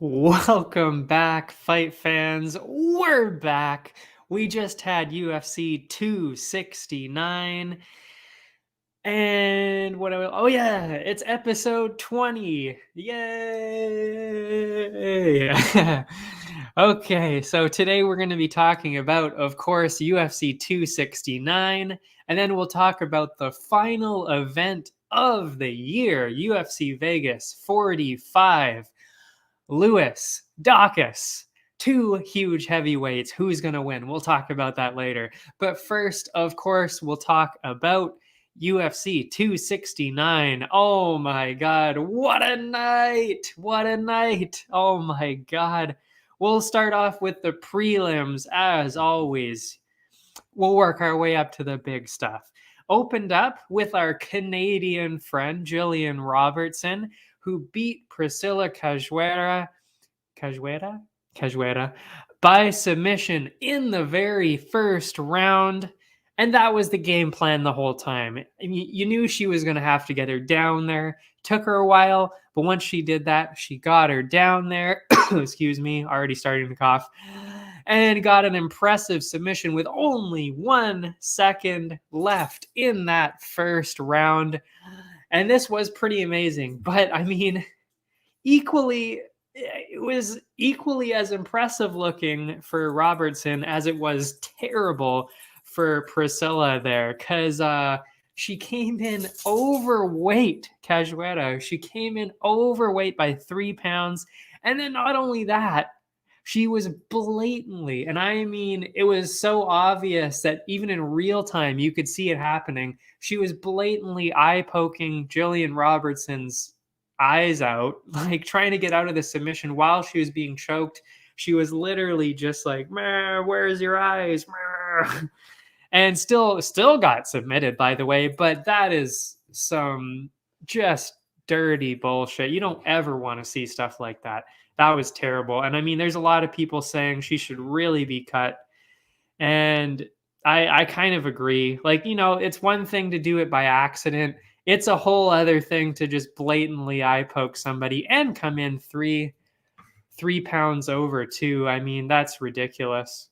Welcome back, fight fans. We're back. We just had UFC 269. And oh yeah, it's episode 20. Yay! Okay, so today we're going to be talking about, of course, UFC 269, and then we'll talk about the final event of the year, UFC Vegas 45. Lewis, Dacus, two huge heavyweights. Who's going to win? We'll talk about that later. But first, of course, we'll talk about UFC 269. Oh my God. What a night. What a night. Oh my God. We'll start off with the prelims as always. We'll work our way up to the big stuff. Opened up with our Canadian friend, Jillian Robertson, who beat Priscilla Cajueira by submission in the very first round. And that was the game plan the whole time. You knew she was going to have to get her down there. Took her a while, but once she did that, she got her down there. Excuse me, already starting to cough. And got an impressive submission with only 1 second left in that first round. And this was pretty amazing. But I mean, it was equally as impressive looking for Robertson as it was terrible for Priscilla there, because she came in overweight, Cajueira. She came in overweight by 3 pounds. And then not only that, she was blatantly, and I mean, it was so obvious that even in real time, you could see it happening. She was blatantly eye-poking Jillian Robertson's eyes out, like trying to get out of the submission while she was being choked. She was literally just like, where's your eyes? And still got submitted, by the way. But that is some just dirty bullshit. You don't ever want to see stuff like that. That was terrible. And I mean, there's a lot of people saying she should really be cut. And I kind of agree. Like, you know, it's one thing to do it by accident. It's a whole other thing to just blatantly eye poke somebody and come in three pounds over too. I mean, that's ridiculous.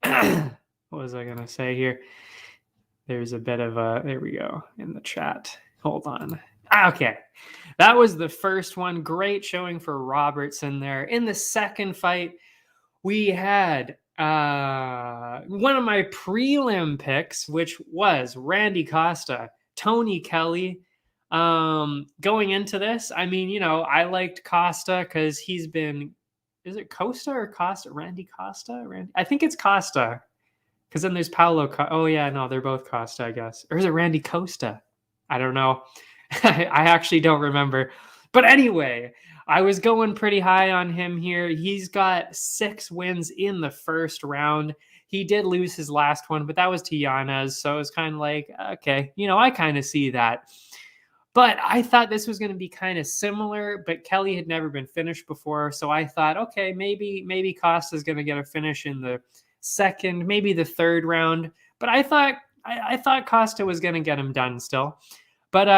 What was I going to say here? There's a bit of there we go in the chat. Hold on. Okay. That was the first one. Great showing for Robertson there. In the second fight, we had one of my prelim picks, which was Randy Costa, Tony Kelly. Going into this, I mean, you know, I liked Costa because he's been, is it Costa or Costa? Randy Costa? I think it's Costa. Because then there's Paulo. Oh, yeah, no, they're both Costa, I guess. Or is it Randy Costa? I don't know. I actually don't remember. But anyway, I was going pretty high on him here. He's got 6 wins in the first round. He did lose his last one, but that was to Yanez. So it was kind of like, okay, you know, I kind of see that. But I thought this was going to be kind of similar, but Kelly had never been finished before. So I thought, okay, maybe Costa's going to get a finish in the second, maybe the third round. But I thought Costa was going to get him done still. But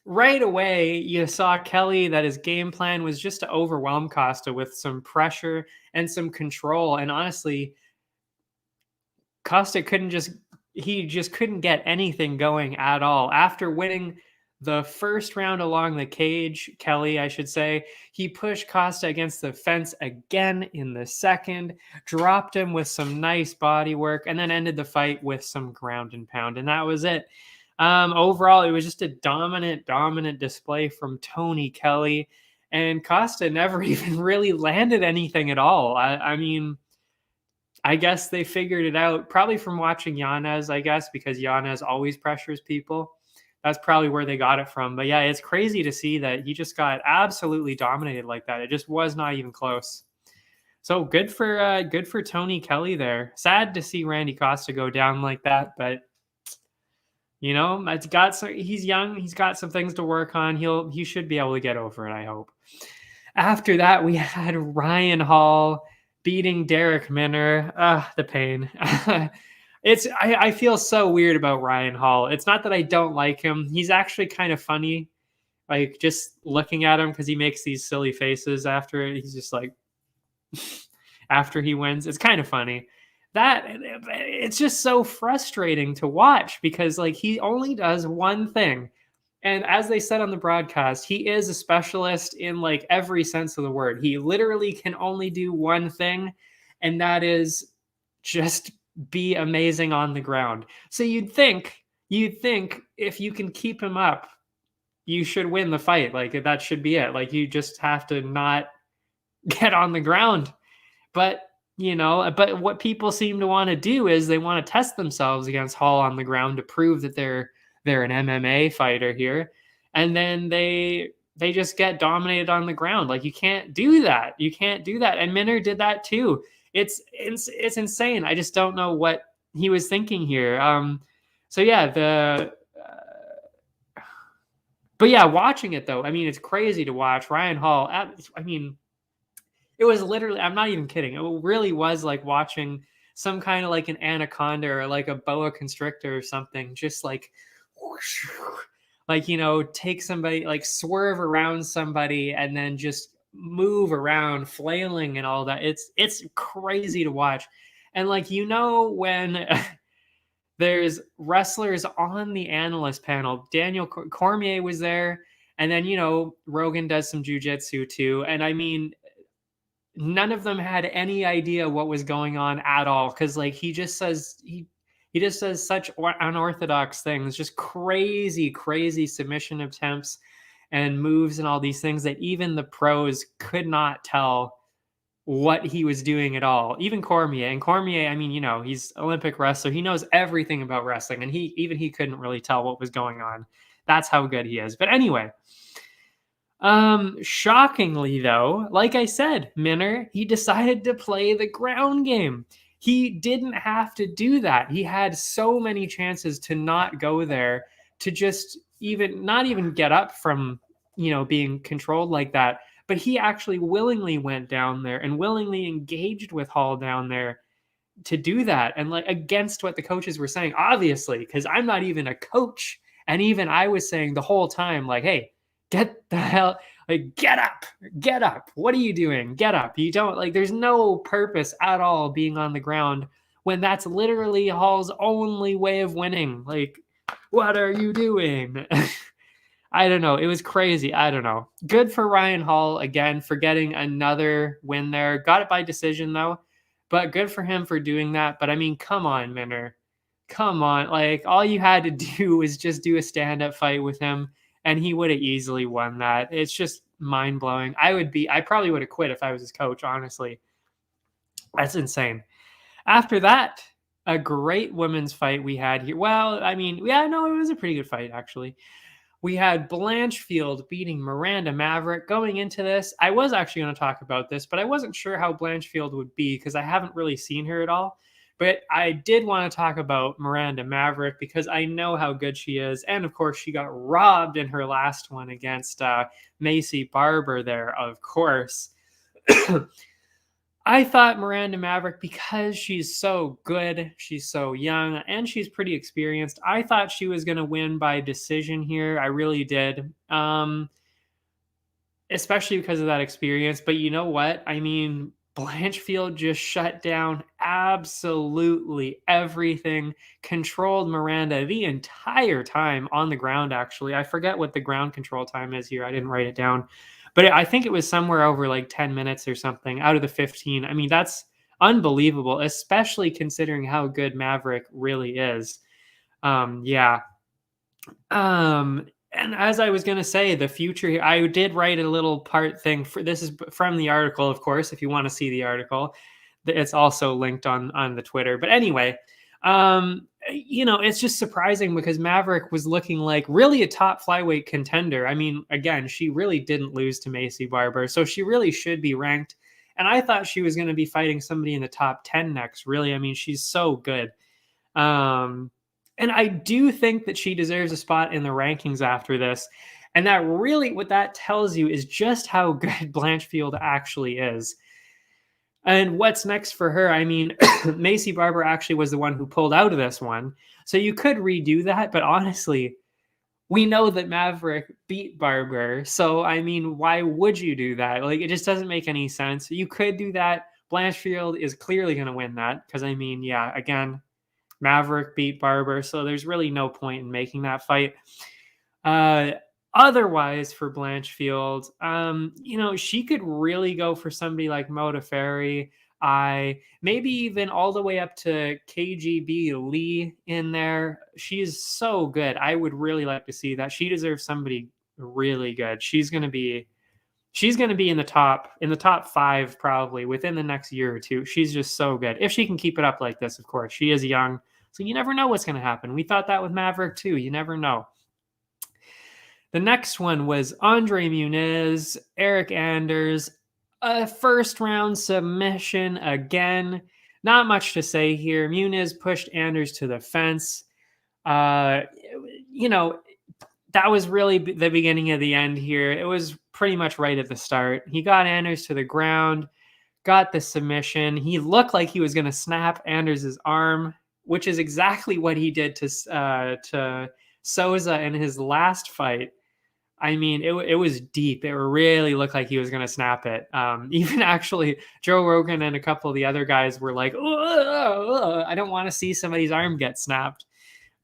right away, you saw Kelly that his game plan was just to overwhelm Costa with some pressure and some control. And honestly, Costa couldn't get anything going at all. After winning the first round along the cage, Kelly, I should say, he pushed Costa against the fence again in the second, dropped him with some nice body work, and then ended the fight with some ground and pound. And that was it. Overall, it was just a dominant display from Tony Kelly, and Costa never even really landed anything at all. I mean, I guess they figured it out probably from watching Yanez, I guess, because Yanez always pressures people. That's probably where they got it from. But yeah, it's crazy to see that he just got absolutely dominated like that. It just was not even close. So good for Tony Kelly there. Sad to see Randy Costa go down like that, but you know, he's young. He's got some things to work on. He should be able to get over it, I hope. After that, we had Ryan Hall beating Derek Minner. The pain. I feel so weird about Ryan Hall. It's not that I don't like him. He's actually kind of funny. Like, just looking at him, because he makes these silly faces after it. He's just like, after he wins. It's kind of funny. That it's just so frustrating to watch, because like he only does one thing. And as they said on the broadcast, he is a specialist in like every sense of the word. He literally can only do one thing, and that is just be amazing on the ground. So you'd think if you can keep him up, you should win the fight. Like, that should be it. Like, you just have to not get on the ground. But but what people seem to want to do is they want to test themselves against Hall on the ground to prove that they're an MMA fighter here, and then they just get dominated on the ground. Like, you can't do that. You can't do that. And Minner did that too. It's insane. I just don't know what he was thinking here. So yeah, but yeah, watching it though, I mean, it's crazy to watch Ryan Hall. I mean, it was literally, I'm not even kidding. It really was like watching some kind of like an anaconda or like a boa constrictor or something, just like, whoosh, like, take somebody, like swerve around somebody and then just move around, flailing and all that. It's crazy to watch. And like, when there's wrestlers on the analyst panel, Daniel Cormier was there. And then, Rogan does some jujitsu too. And I mean, none of them had any idea what was going on at all, because like he just says such unorthodox things, just crazy submission attempts and moves and all these things that even the pros could not tell what he was doing at all. Even Cormier, I mean, he's Olympic wrestler, he knows everything about wrestling, and he couldn't really tell what was going on. That's how good he is. But anyway, shockingly though, like I said, Minner, he decided to play the ground game. He didn't have to do that. He had so many chances to not go there, to just not even get up from, being controlled like that. But he actually willingly went down there and willingly engaged with Hall down there to do that. And like, against what the coaches were saying, obviously, because I'm not even a coach. And even I was saying the whole time, like, hey, get the hell, like, get up. What are you doing? Get up. You don't, like, there's no purpose at all being on the ground when that's literally Hall's only way of winning. Like, what are you doing? I don't know. It was crazy. I don't know. Good for Ryan Hall again for getting another win there. Got it by decision though, but good for him for doing that. But I mean, come on, Minner. Come on. Like, all you had to do was just do a stand-up fight with him, and he would have easily won that. It's just mind-blowing. I probably would have quit if I was his coach, honestly. That's insane. After that, a great women's fight we had here. Well, I mean, yeah, no, it was a pretty good fight, actually. We had Blanchfield beating Miranda Maverick. Going into this, I was actually going to talk about this, but I wasn't sure how Blanchfield would be because I haven't really seen her at all. But I did want to talk about Miranda Maverick because I know how good she is. And of course, she got robbed in her last one against Macy Barber there, of course. I thought Miranda Maverick, because she's so good, she's so young, and she's pretty experienced, I thought she was going to win by decision here. I really did. Especially because of that experience. But you know what? I mean, Blanchfield just shut down absolutely everything, controlled Miranda the entire time on the ground, actually. I forget what the ground control time is here. I didn't write it down. But I think it was somewhere over like 10 minutes or something out of the 15. I mean, that's unbelievable, especially considering how good Maverick really is. Yeah. And as I was going to say, the future here, I did write a little part thing. This is from the article, of course, if you want to see the article. It's also linked on the Twitter. But anyway, it's just surprising because Maverick was looking like really a top flyweight contender. I mean, again, she really didn't lose to Macy Barber, so she really should be ranked. And I thought she was going to be fighting somebody in the top 10 next, really. I mean, she's so good. And I do think that she deserves a spot in the rankings after this. And that really, what that tells you is just how good Blanchfield actually is. And what's next for her? I mean, Macy Barber actually was the one who pulled out of this one. So you could redo that. But honestly, we know that Maverick beat Barber. So, I mean, why would you do that? Like, it just doesn't make any sense. You could do that. Blanchfield is clearly going to win that because, I mean, yeah, again, Maverick beat Barber. So there's really no point in making that fight. Otherwise, for Blanchfield, she could really go for somebody like Modafferi. Maybe even all the way up to KGB Lee in there. She's so good. I would really like to see that. She deserves somebody really good. She's gonna be in the top 5 probably within the next year or two. She's just so good. If she can keep it up like this, of course. She is young, so you never know what's gonna happen. We thought that with Maverick too. You never know. The next one was Andre Muniz, Eric Anders, a first round submission again. Not much to say here. Muniz pushed Anders to the fence. That was really the beginning of the end here. It was pretty much right at the start. He got Anders to the ground, got the submission. He looked like he was going to snap Anders' arm, which is exactly what he did to Souza in his last fight. I mean, it was deep. It really looked like he was going to snap it. Even actually, Joe Rogan and a couple of the other guys were like, I don't want to see somebody's arm get snapped.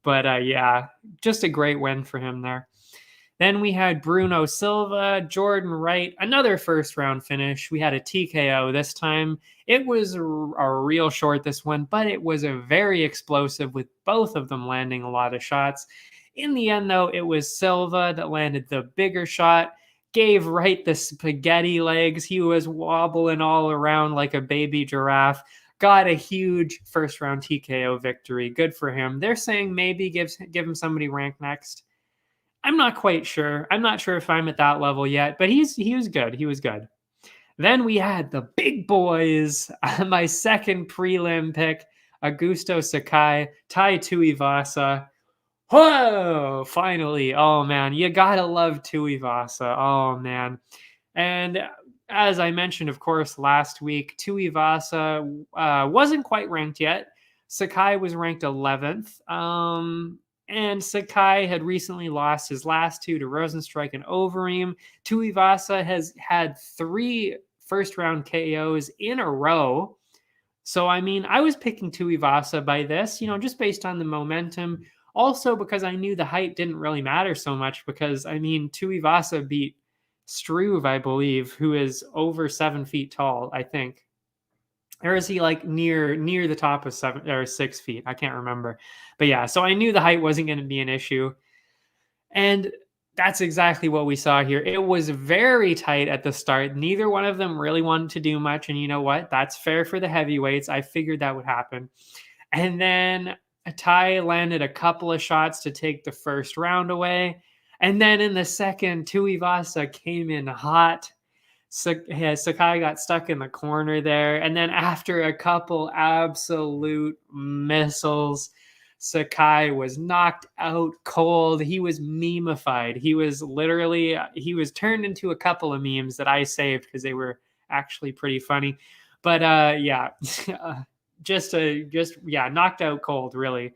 But yeah, just a great win for him there. Then we had Bruno Silva, Jordan Wright, another first round finish. We had a TKO this time. It was a real short, this one, but it was a very explosive with both of them landing a lot of shots. In the end, though, it was Silva that landed the bigger shot, gave Wright the spaghetti legs. He was wobbling all around like a baby giraffe. Got a huge first-round TKO victory. Good for him. They're saying maybe give him somebody ranked next. I'm not quite sure. I'm not sure if I'm at that level yet, but he was good. He was good. Then we had the big boys. My second prelim pick, Augusto Sakai, Tai Tuivasa. Whoa! Finally. Oh, man. You gotta love Tuivasa. Oh, man. And as I mentioned, of course, last week, Tuivasa wasn't quite ranked yet. Sakai was ranked 11th. And Sakai had recently lost his last 2 to Rosenstrike and Overeem. Tuivasa has had 3 first-round KOs in a row. So, I mean, I was picking Tuivasa by this, just based on the momentum. Also, because I knew the height didn't really matter so much because, I mean, Tuivasa beat Struve, I believe, who is over 7 feet tall, I think. Or is he like near the top of 7 or 6 feet? I can't remember. But yeah, so I knew the height wasn't going to be an issue. And that's exactly what we saw here. It was very tight at the start. Neither one of them really wanted to do much. And you know what? That's fair for the heavyweights. I figured that would happen. And then Tai landed a couple of shots to take the first round away. And then in the second, Tuivasa came in hot. Sakai got stuck in the corner there. And then after a couple absolute missiles, Sakai was knocked out cold. He was meme-ified. He was turned into a couple of memes that I saved because they were actually pretty funny. But yeah, knocked out cold really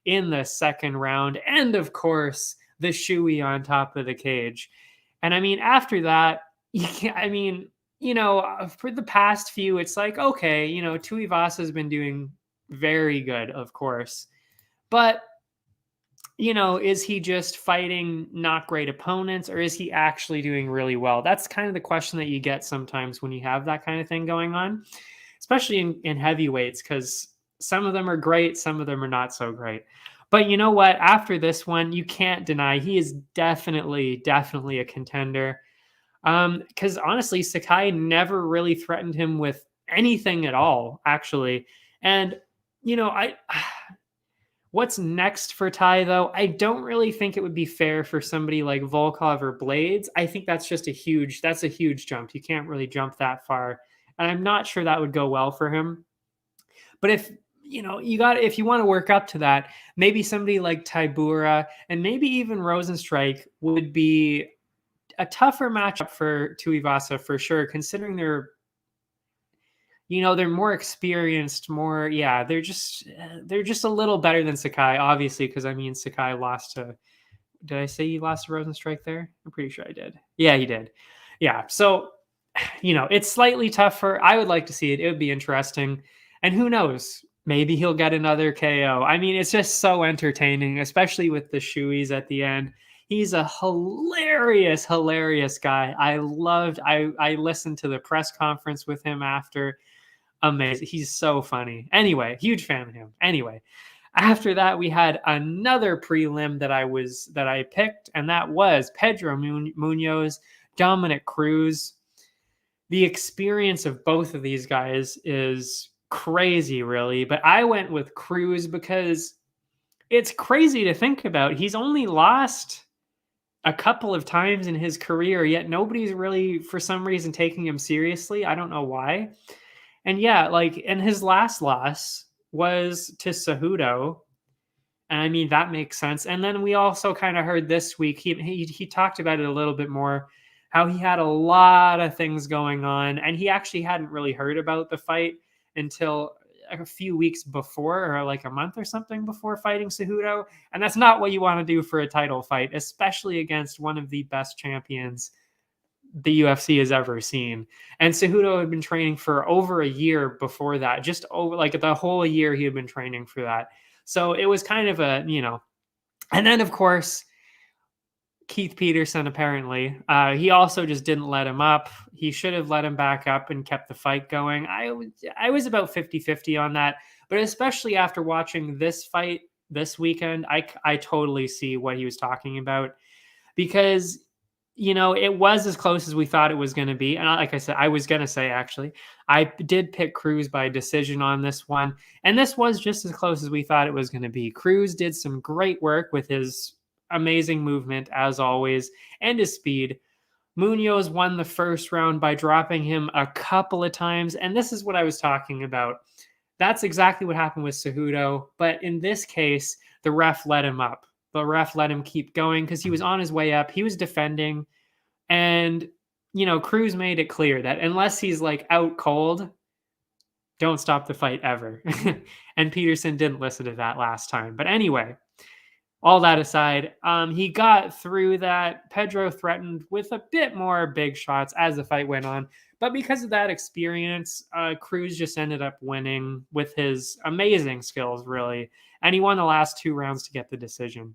in the second round. And of course, the shoey on top of the cage. And I mean, after that, for the past few, it's like, okay, Tuivasa has been doing very good, of course. But, is he just fighting not great opponents or is he actually doing really well? That's kind of the question that you get sometimes when you have that kind of thing going on, especially in heavyweights, because some of them are great, some of them are not so great. But you know what? After this one, you can't deny he is definitely a contender. Because honestly, Sakai never really threatened him with anything at all, actually. And, what's next for Tai, though? I don't really think it would be fair for somebody like Volkov or Blades. I think that's a huge jump. You can't really jump that far. And I'm not sure that would go well for him. But if you want to work up to that, maybe somebody like Tybura and maybe even Rosenstrike would be a tougher matchup for Tuivasa for sure, considering they're more experienced, they're just a little better than Sakai, obviously, because I mean Sakai lost to Did I say he lost to Rosenstrike there? I'm pretty sure I did. Yeah, he did. Yeah. So, it's slightly tougher. I would like to see it. It would be interesting. And who knows? Maybe he'll get another KO. I mean, it's just so entertaining, especially with the shoeies at the end. He's a hilarious, hilarious guy. I listened to the press conference with him after. Amazing. He's so funny. Anyway, huge fan of him. Anyway, after that, we had another prelim that I picked, and that was Pedro Munoz, Dominic Cruz. The experience of both of these guys is crazy, really. But I went with Cruz because it's crazy to think about. He's only lost a couple of times in his career, yet nobody's really, for some reason, taking him seriously. I don't know why. And yeah, and his last loss was to Cejudo. And I mean, that makes sense. And then we also kind of heard this week, he talked about it a little bit more, how he had a lot of things going on. And he actually hadn't really heard about the fight until a few weeks before, or like a month or something before fighting Cejudo. And that's not what you want to do for a title fight, especially against one of the best champions the UFC has ever seen. And Cejudo had been training for over a year before that, just over the whole year he had been training for that. So it was kind of and then of course, Keith Peterson, apparently, he also just didn't let him up. He should have let him back up and kept the fight going. I was about 50-50 on that, but especially after watching this fight this weekend, I totally see what he was talking about, because it was as close as we thought it was going to be. And like I said, I was going to say, actually, I did pick Cruz by decision on this one. And this was just as close as we thought it was going to be. Cruz did some great work with his amazing movement, as always, and his speed. Munoz won the first round by dropping him a couple of times. And this is what I was talking about. That's exactly what happened with Cejudo. But in this case, the ref let him up. The ref let him keep going because he was on his way up. He was defending. And, Cruz made it clear that unless he's out cold, don't stop the fight ever. And Peterson didn't listen to that last time. But anyway, all that aside, he got through that. Pedro threatened with a bit more big shots as the fight went on. But because of that experience, Cruz just ended up winning with his amazing skills, really. And he won the last 2 rounds to get the decision.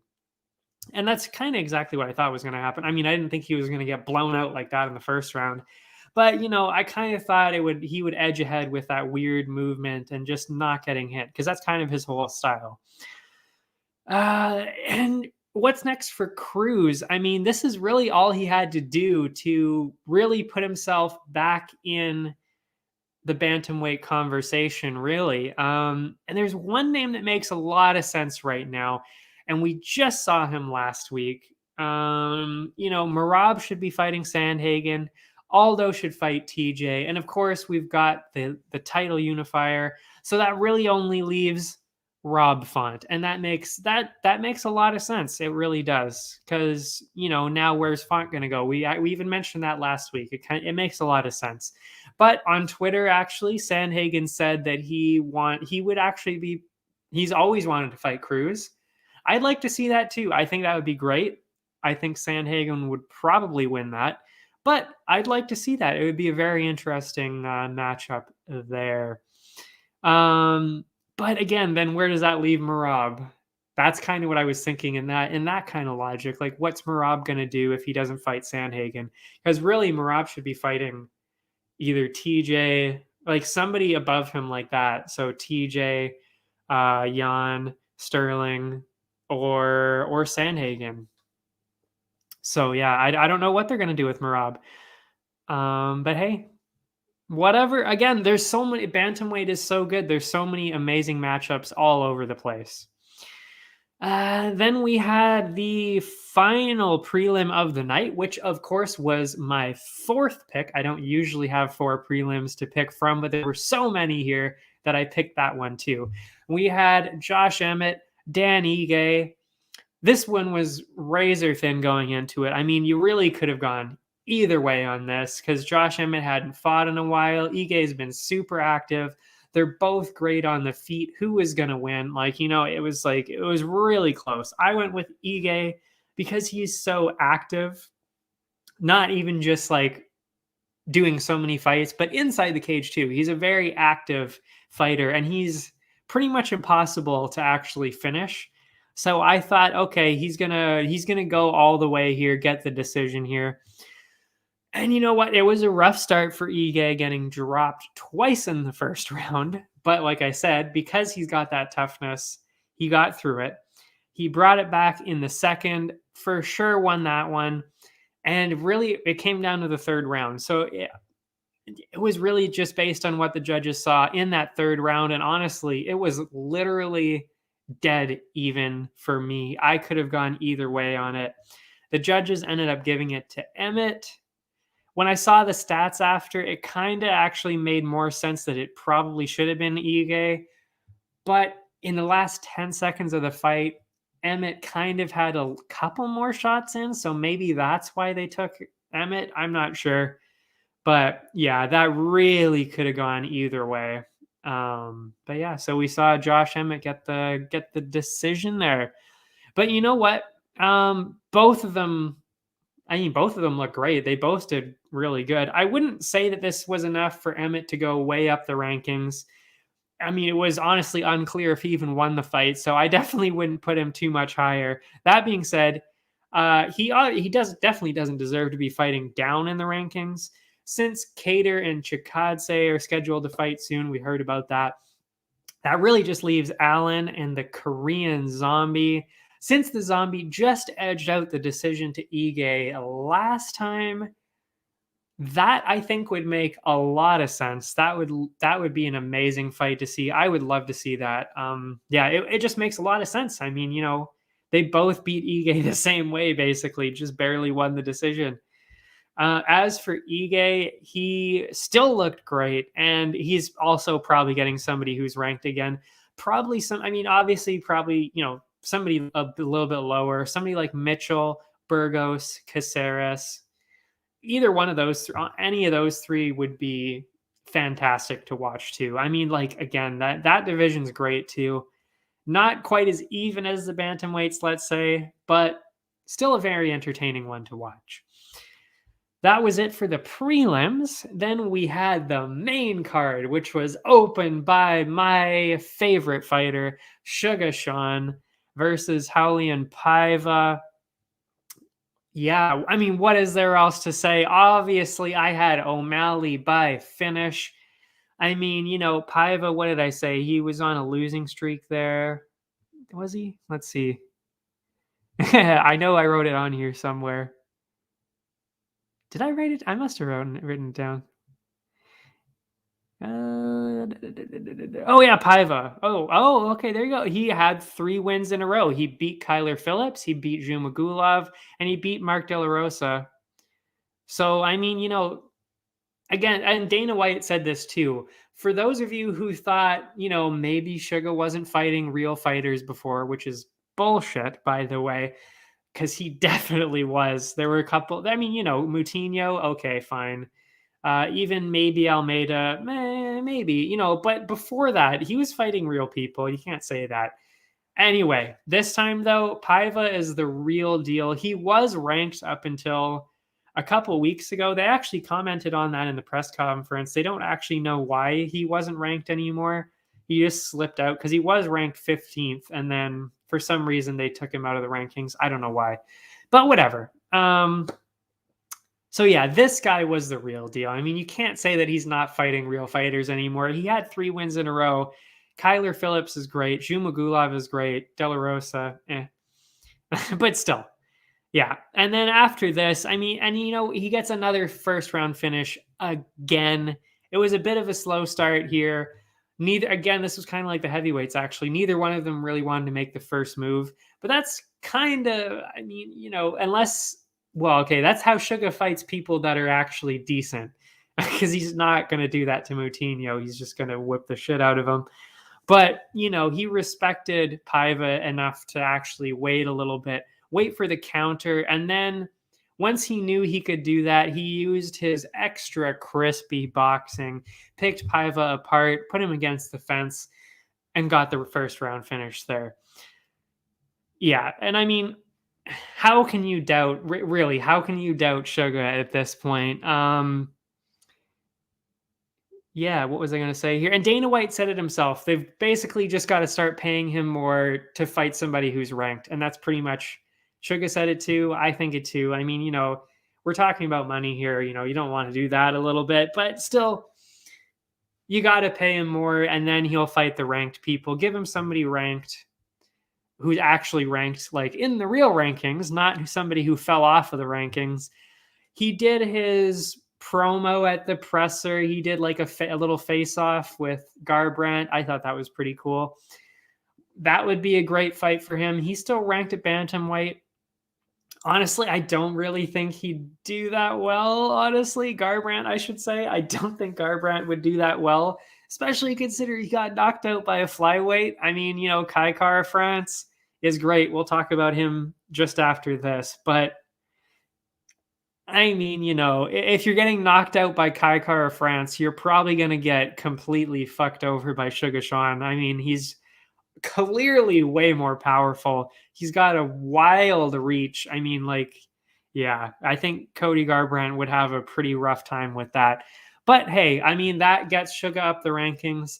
And that's kind of exactly what I thought was going to happen. I mean, I didn't think he was going to get blown out like that in the first round. But, I kind of thought he would edge ahead with that weird movement and just not getting hit, because that's kind of his whole style. And what's next for Cruz? I mean, this is really all he had to do to really put himself back in the bantamweight conversation, really. And there's one name that makes a lot of sense right now, and we just saw him last week. Merab should be fighting Sandhagen. Aldo should fight TJ. And of course, we've got the title unifier. So that really only leaves Rob Font. And that makes a lot of sense. It really does. Because, now where's Font going to go? We even mentioned that last week. It makes a lot of sense. But on Twitter, actually, Sandhagen said that he's always wanted to fight Cruz. I'd like to see that too. I think that would be great. I think Sandhagen would probably win that, but I'd like to see that. It would be a very interesting matchup there. But again, then where does that leave Merab? That's kind of what I was thinking in that kind of logic. Like, what's Merab going to do if he doesn't fight Sandhagen? Because really, Merab should be fighting either TJ, like somebody above him like that. So TJ, Jan, Sterling, or Sandhagen. So yeah, I don't know what they're going to do with Merab. But hey, whatever. Again, there's so many. Bantamweight is so good. There's so many amazing matchups all over the place. Then we had the final prelim of the night, which of course was my 4th pick. I don't usually have 4 prelims to pick from, but there were so many here that I picked that one too. We had Josh Emmett, Dan Ige. This one was razor thin going into it. I mean, you really could have gone either way on this, because Josh Emmett hadn't fought in a while. Ige's been super active. They're both great on the feet. Who was going to win? It was really close. I went with Ige because he's so active, not even just like doing so many fights, but inside the cage too. He's a very active fighter, and he's pretty much impossible to actually finish. So I thought, okay, he's gonna go all the way here, get the decision here. And you know what? It was a rough start for Ige, getting dropped twice in the first round. But like I said, because he's got that toughness, he got through it. He brought it back in the second, for sure won that one. And really, it came down to the third round. So it was really just based on what the judges saw in that third round. And honestly, it was literally dead even for me. I could have gone either way on it. The judges ended up giving it to Emmett. When I saw the stats after, it kind of actually made more sense that it probably should have been Ige. But in the last 10 seconds of the fight, Emmett kind of had a couple more shots in. So maybe that's why they took Emmett. I'm not sure. But yeah, that really could have gone either way. But yeah, so we saw Josh Emmett get the decision there. But you know what? Both of them look great. They both did really good. I wouldn't say that this was enough for Emmett to go way up the rankings. I mean, it was honestly unclear if he even won the fight, so I definitely wouldn't put him too much higher. That being said, he definitely doesn't deserve to be fighting down in the rankings. Since Cater and Chikadze are scheduled to fight soon, we heard about that. That really just leaves Allen and the Korean Zombie. Since the Zombie just edged out the decision to Ige last time, that I think would make a lot of sense. That would be an amazing fight to see. I would love to see that. It just makes a lot of sense. I mean, they both beat Ige the same way, basically, just barely won the decision. As for Ige, he still looked great, and he's also probably getting somebody who's ranked again. Probably obviously, somebody a little bit lower, somebody like Mitchell, Burgos, Caceres. Either one of those, any of those three would be fantastic to watch too. I mean, like, again, that division's great too. Not quite as even as the bantamweights, let's say, but still a very entertaining one to watch. That was it for the prelims. Then we had the main card, which was opened by my favorite fighter, Sugar Sean, versus Raulian Paiva. Yeah, I mean, what is there else to say? Obviously, I had O'Malley by finish. I mean, Paiva, what did I say? He was on a losing streak there. Was he? Let's see. I know I wrote it on here somewhere. Did I write it? I must have written it down. Oh yeah, Paiva. Oh, okay, there you go. He had 3 wins in a row. He beat Kyler Phillips, he beat Zhumagulov, and he beat Mark De La Rosa. So, I mean, again, and Dana White said this too. For those of you who thought, maybe Sugar wasn't fighting real fighters before, which is bullshit, by the way, because he definitely was. There were a couple, Moutinho, okay, fine. Even maybe Almeida, maybe, but before that, he was fighting real people. You can't say that. Anyway, this time, though, Paiva is the real deal. He was ranked up until a couple weeks ago. They actually commented on that in the press conference. They don't actually know why he wasn't ranked anymore. He just slipped out because he was ranked 15th, and then for some reason they took him out of the rankings. I don't know why, but whatever. So yeah, this guy was the real deal. I mean, you can't say that he's not fighting real fighters anymore. He had 3 wins in a row. Kyler Phillips is great. Zhumagulov is great. De La Rosa, but still, yeah. And then after this, I mean, and he gets another first round finish again. It was a bit of a slow start here. This was kind of like the heavyweights, actually. Neither one of them really wanted to make the first move. But that's kind of, that's how Sugar fights people that are actually decent. Because he's not going to do that to Moutinho. He's just going to whip the shit out of him. But, he respected Paiva enough to actually wait a little bit, wait for the counter. And then once he knew he could do that, he used his extra crispy boxing, picked Paiva apart, put him against the fence, and got the first round finish there. Yeah, and I mean, how can you doubt, really, how can you doubt Suga at this point? Yeah, what was I going to say here? And Dana White said it himself. They've basically just got to start paying him more to fight somebody who's ranked. And that's pretty much, Suga said it too. I think it too. I mean, we're talking about money here. You don't want to do that a little bit, but still, you got to pay him more and then he'll fight the ranked people. Give him somebody ranked who's actually ranked like in the real rankings, not somebody who fell off of the rankings. He did his promo at the presser. He did like a little face off with Garbrandt. I thought that was pretty cool. That would be a great fight for him. He's still ranked at bantamweight. Honestly, I don't really think he'd do that well. Honestly, Garbrandt, I should say. I don't think Garbrandt would do that well, especially considering he got knocked out by a flyweight. I mean, Kai Kara France is great. We'll talk about him just after this. But I mean, if you're getting knocked out by Kai Kara France, you're probably going to get completely fucked over by Suga Sean. I mean, he's clearly way more powerful. He's got a wild reach. I mean, yeah, I think Cody Garbrandt would have a pretty rough time with that. But hey, I mean, that gets Suga up the rankings.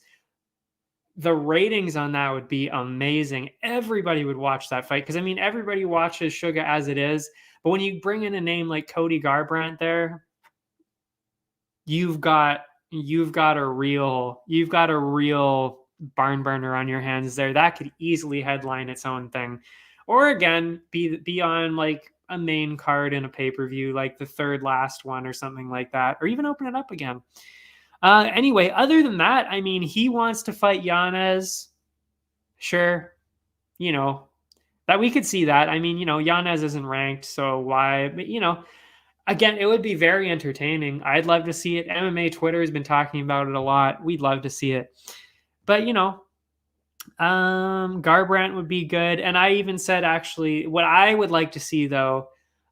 The ratings on that would be amazing. Everybody would watch that fight because, I mean, everybody watches Suga as it is. But when you bring in a name like Cody Garbrandt there, you've got a real barn burner on your hands there. That could easily headline its own thing. Or again, be on like a main card in a pay-per-view, like the third last one or something like that, or even open it up again. Anyway, other than that, I mean, he wants to fight Yanez. Sure. That we could see that. I mean, Yanez isn't ranked, so why? But, again, it would be very entertaining. I'd love to see it. MMA Twitter has been talking about it a lot. We'd love to see it. But, Garbrandt would be good. And I even said, actually, what I would like to see, though,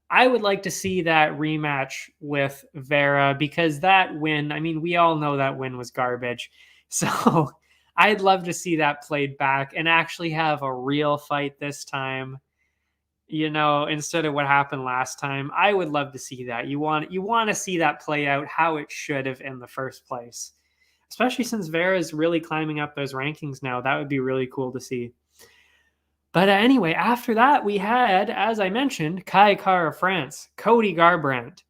I would like to see that rematch with Vera because that win, I mean, we all know that win was garbage. So I'd love to see that played back and actually have a real fight this time, instead of what happened last time. I would love to see that. You want to see that play out how it should have in the first place, especially since Vera is really climbing up those rankings now. That would be really cool to see. But anyway, after that, we had, as I mentioned, Kai Kara France, Cody Garbrandt.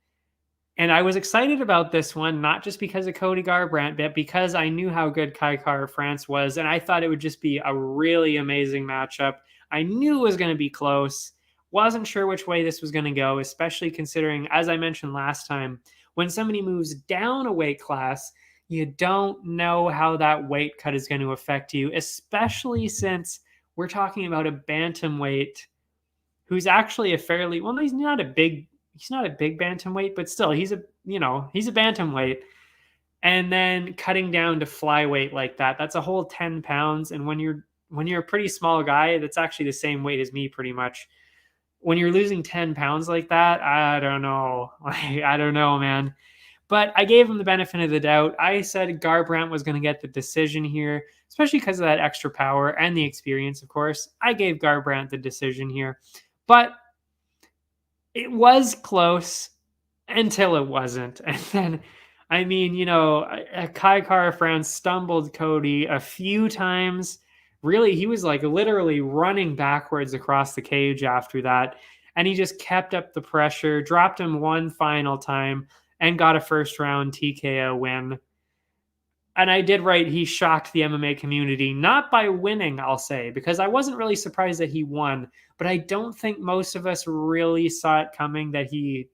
And I was excited about this one, not just because of Cody Garbrandt, but because I knew how good Kai Kara France was. And I thought it would just be a really amazing matchup. I knew it was going to be close. Wasn't sure which way this was going to go, especially considering, as I mentioned last time, when somebody moves down a weight class, you don't know how that weight cut is going to affect you, especially since we're talking about a bantamweight who's actually a fairly, well, he's not a big bantamweight, but still he's a bantamweight. And then cutting down to flyweight like that, that's a whole 10 pounds. And when you're a pretty small guy, that's actually the same weight as me pretty much. When you're losing 10 pounds like that, I don't know. I don't know, man. But I gave him the benefit of the doubt. I said Garbrandt was going to get the decision here, especially because of that extra power and the experience, of course. I gave Garbrandt the decision here. But it was close until it wasn't. And then, I mean, Kai Kara France stumbled Cody a few times. Really, he was like literally running backwards across the cage after that. And he just kept up the pressure, dropped him one final time, and got a first round TKO win. And I did right. He shocked the MMA community, not by winning, I'll say, because I wasn't really surprised that he won, but I don't think most of us really saw it coming that he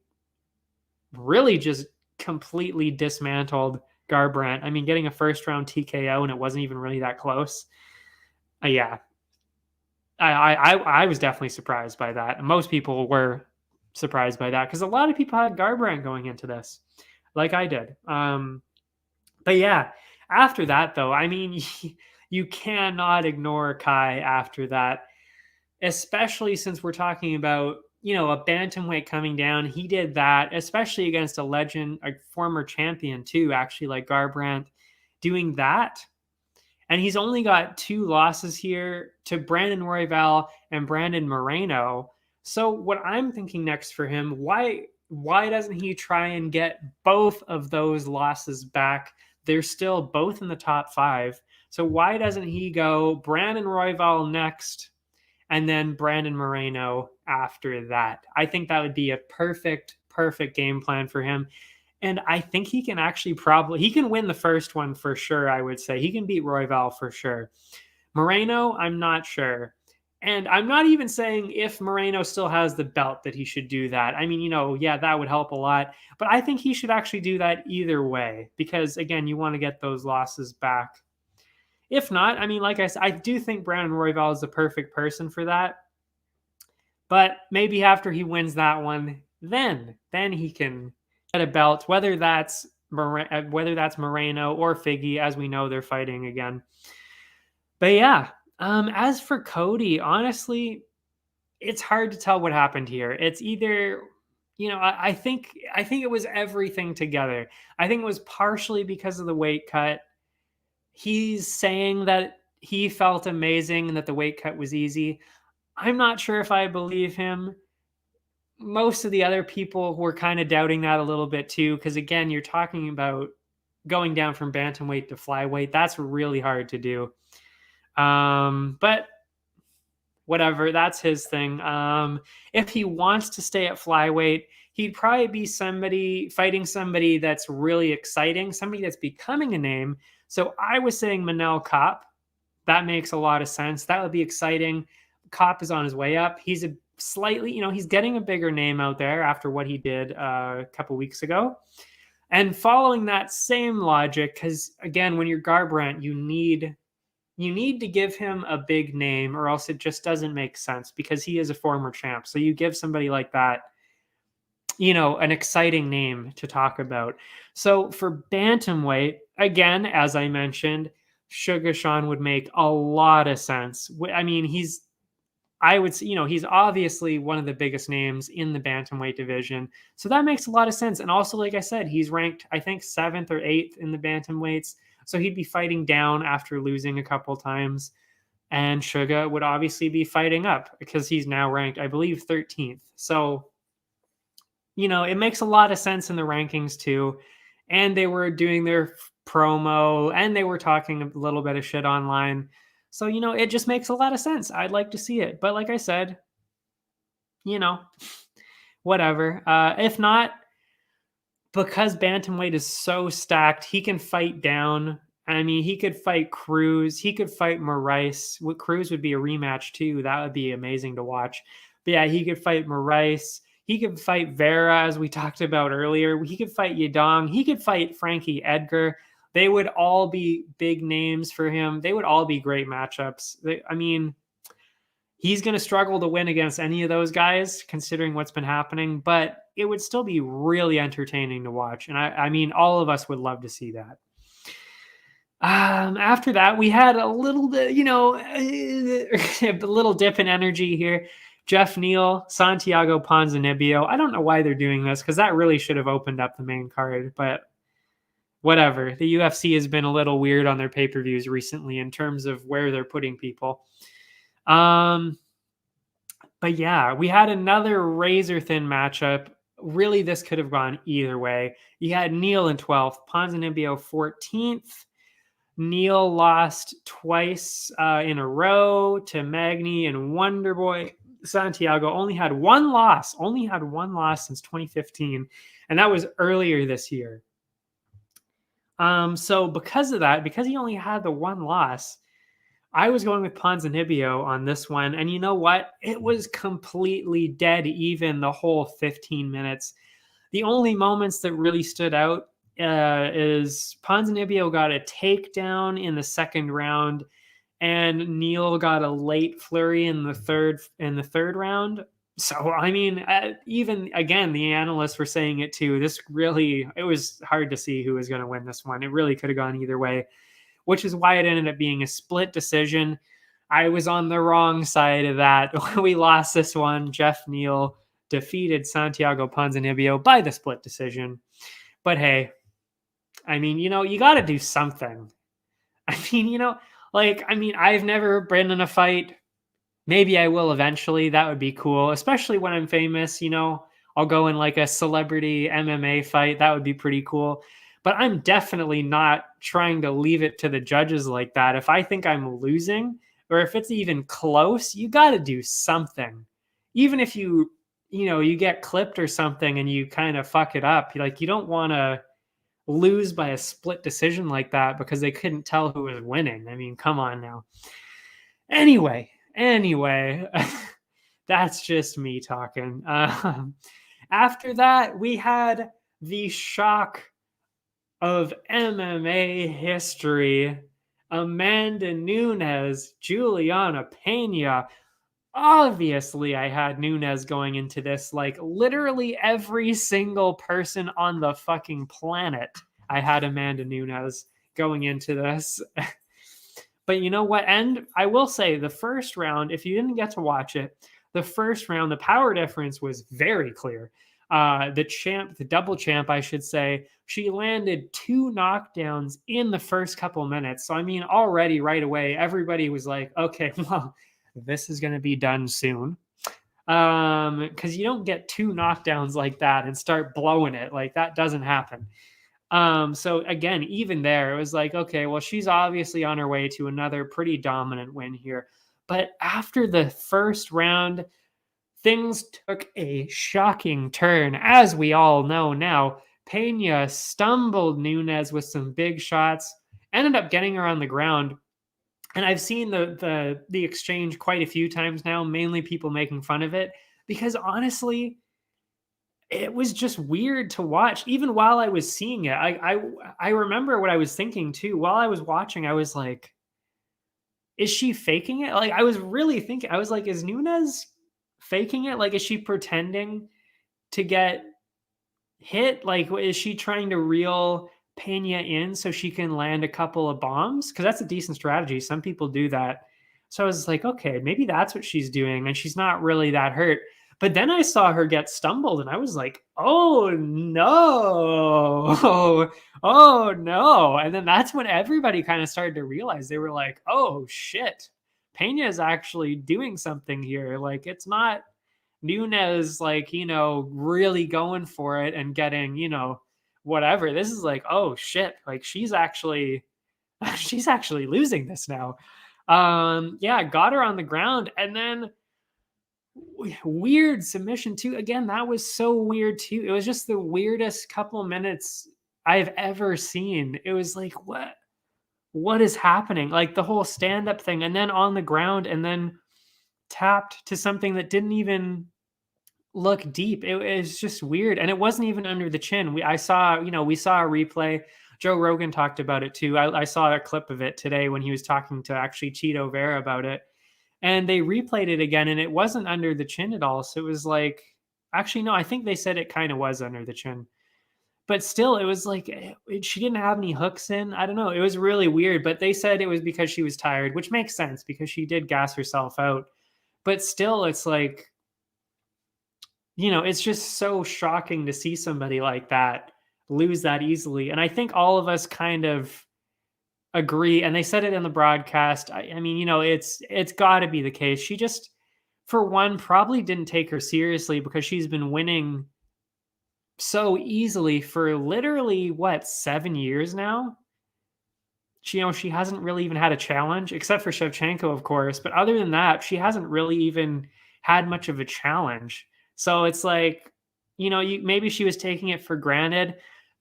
really just completely dismantled Garbrandt. I mean, getting a first round TKO and it wasn't even really that close. Yeah. I was definitely surprised by that. Most people were surprised by that because a lot of people had Garbrandt going into this, like I did. But yeah, after that, though, I mean, you cannot ignore Kai after that, especially since we're talking about, a bantamweight coming down. He did that, especially against a legend, a former champion too, actually, like Garbrandt, doing that. And he's only got 2 losses here to Brandon Royval and Brandon Moreno. So what I'm thinking next for him, why doesn't he try and get both of those losses back? They're still both in the top 5. So why doesn't he go Brandon Royval next and then Brandon Moreno after that? I think that would be a perfect game plan for him. And I think he can actually he can win the first one for sure, I would say. He can beat Royval for sure. Moreno, I'm not sure. And I'm not even saying if Moreno still has the belt that he should do that. I mean, yeah, that would help a lot. But I think he should actually do that either way because, again, you want to get those losses back. If not, I mean, like I said, I do think Brandon Royval is the perfect person for that. But maybe after he wins that one, then he can get a belt, whether that's Moreno or Figgy, as we know they're fighting again. But yeah, as for Cody, honestly, it's hard to tell what happened here. It's either, I think it was everything together. I think it was partially because of the weight cut. He's saying that he felt amazing and that the weight cut was easy. I'm not sure if I believe him. Most of the other people were kind of doubting that a little bit too, because again, you're talking about going down from bantamweight to flyweight. That's really hard to do. But whatever, that's his thing. If he wants to stay at flyweight, he'd probably be fighting somebody that's really exciting, somebody that's becoming a name. So I was saying Manel Kopp. That makes a lot of sense. That would be exciting. Kopp is on his way up. He's a slightly, he's getting a bigger name out there after what he did a couple weeks ago. And following that same logic, because again, when you're Garbrandt, you need to give him a big name or else it just doesn't make sense because he is a former champ. So you give somebody like that, an exciting name to talk about. So for bantamweight, again, as I mentioned, Sugar Sean would make a lot of sense. I mean, he's obviously one of the biggest names in the bantamweight division. So that makes a lot of sense. And also, like I said, he's ranked, I think, 7th or 8th in the bantamweights. So he'd be fighting down after losing a couple times. And Suga would obviously be fighting up because he's now ranked, I believe, 13th. So, it makes a lot of sense in the rankings too. And they were doing their promo and they were talking a little bit of shit online. So, it just makes a lot of sense. I'd like to see it. But like I said, whatever. If not, because bantamweight is so stacked, he can fight down. I mean, he could fight Cruz. He could fight Moraes. Cruz would be a rematch too. That would be amazing to watch. But yeah, he could fight Moraes. He could fight Vera, as we talked about earlier. He could fight Yadong. He could fight Frankie Edgar. They would all be big names for him. They would all be great matchups. He's going to struggle to win against any of those guys, considering what's been happening, but it would still be really entertaining to watch. And I mean, all of us would love to see that. After that, we had a little bit, a little dip in energy here. Jeff Neal, Santiago Ponzinibbio. I don't know why they're doing this because that really should have opened up the main card, but whatever. The UFC has been a little weird on their pay-per-views recently in terms of where they're putting people. But yeah, we had another razor-thin matchup. Really, this could have gone either way. You had Neal in 12th, Ponzinibbio 14th. Neal lost twice in a row to Magny and Wonderboy. Santiago only had one loss since 2015, and that was earlier this year. So because of that, because he only had the one loss, I was going with Ponzinibbio on this one. And you know what? It was completely dead even the whole 15 minutes. The only moments that really stood out is Ponzinibbio got a takedown in the second round, and Neal got a late flurry in the third round. So, I mean, even again, the analysts were saying it too. It was hard to see who was going to win this one. It really could have gone either way, which is why it ended up being a split decision. I was on the wrong side of that. We lost this one. Jeff Neal defeated Santiago Ponzinibbio by the split decision. But hey, I mean, you got to do something. I mean, I've never been in a fight Maybe I will eventually. That would be cool, especially when I'm famous, I'll go in like a celebrity MMA fight. That would be pretty cool. But I'm definitely not trying to leave it to the judges like that. If I think I'm losing or if it's even close, you got to do something. Even if you get clipped or something and you kind of fuck it up, like you don't want to lose by a split decision like that because they couldn't tell who was winning. I mean, come on now. Anyway, that's just me talking. After that, we had the shock of MMA history. Amanda Nunes, Juliana Pena. Obviously, I had Nunes going into this. Like, literally every single person on the fucking planet, I had Amanda Nunes going into this. But you know what? And I will say the first round, if you didn't get to watch it, the first round, the power difference was very clear. The double champ, I should say, she landed 2 knockdowns in the first couple minutes. So, I mean, already right away, everybody was like, okay, well, this is going to be done soon. Because you don't get 2 knockdowns like that and start blowing it. Like, that doesn't happen. So again, even there, it was like, okay, well, she's obviously on her way to another pretty dominant win here. But after the first round, things took a shocking turn. As we all know now, Pena stumbled Nunes with some big shots, ended up getting her on the ground. And I've seen the exchange quite a few times now, mainly people making fun of it, because honestly, it was just weird to watch. Even while I was seeing it, I remember what I was thinking too. While I was watching, I was like, is she faking it? Like, I was really thinking, I was like, is Nunes faking it? Like, is she pretending to get hit? Like, is she trying to reel Pena in so she can land a couple of bombs? Because that's a decent strategy. Some people do that. So I was like, okay, maybe that's what she's doing, and she's not really that hurt. But then I saw her get stumbled, and I was like, oh no, oh no. And then that's when everybody kind of started to realize. They were like, oh shit, Pena is actually doing something here. Like, it's not Nunes, like, really going for it and getting, whatever. This is like, oh shit, like she's actually she's actually losing this now. Yeah, got her on the ground, and then weird submission too. Again, that was so weird too. It was just the weirdest couple minutes I've ever seen. It was like, what is happening? Like the whole stand-up thing, and then on the ground, and then tapped to something that didn't even look deep. It was just weird, and it wasn't even under the chin. We saw a replay. Joe Rogan talked about it too. I saw a clip of it today when he was talking to actually Cheeto Vera about it, and they replayed it again, and it wasn't under the chin at all. So it was like, actually, no, I think they said it kind of was under the chin, but still, it was like she didn't have any hooks in. I don't know. It was really weird, but they said it was because she was tired, which makes sense because she did gas herself out. But still, it's like, it's just so shocking to see somebody like that lose that easily. And I think all of us kind of agree, and they said it in the broadcast. I mean, it's got to be the case. She just, for one, probably didn't take her seriously because she's been winning so easily for literally 7 years now. She hasn't really even had a challenge except for Shevchenko, of course. But other than that, she hasn't really even had much of a challenge. So it's like, maybe she was taking it for granted,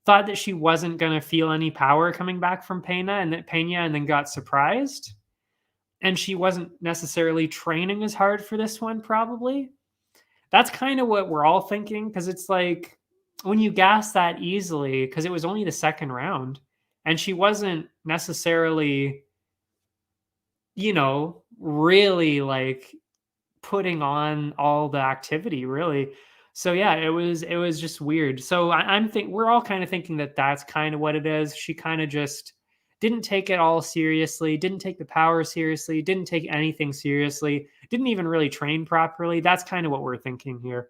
thought that she wasn't going to feel any power coming back from Pena, and then got surprised. And she wasn't necessarily training as hard for this one, probably. That's kind of what we're all thinking, because it's like when you gas that easily, because it was only the second round, and she wasn't necessarily, really like putting on all the activity, really. So yeah, it was just weird. So we're all kind of thinking that that's kind of what it is. She kind of just didn't take it all seriously, didn't take the power seriously, didn't take anything seriously, didn't even really train properly. That's kind of what we're thinking here.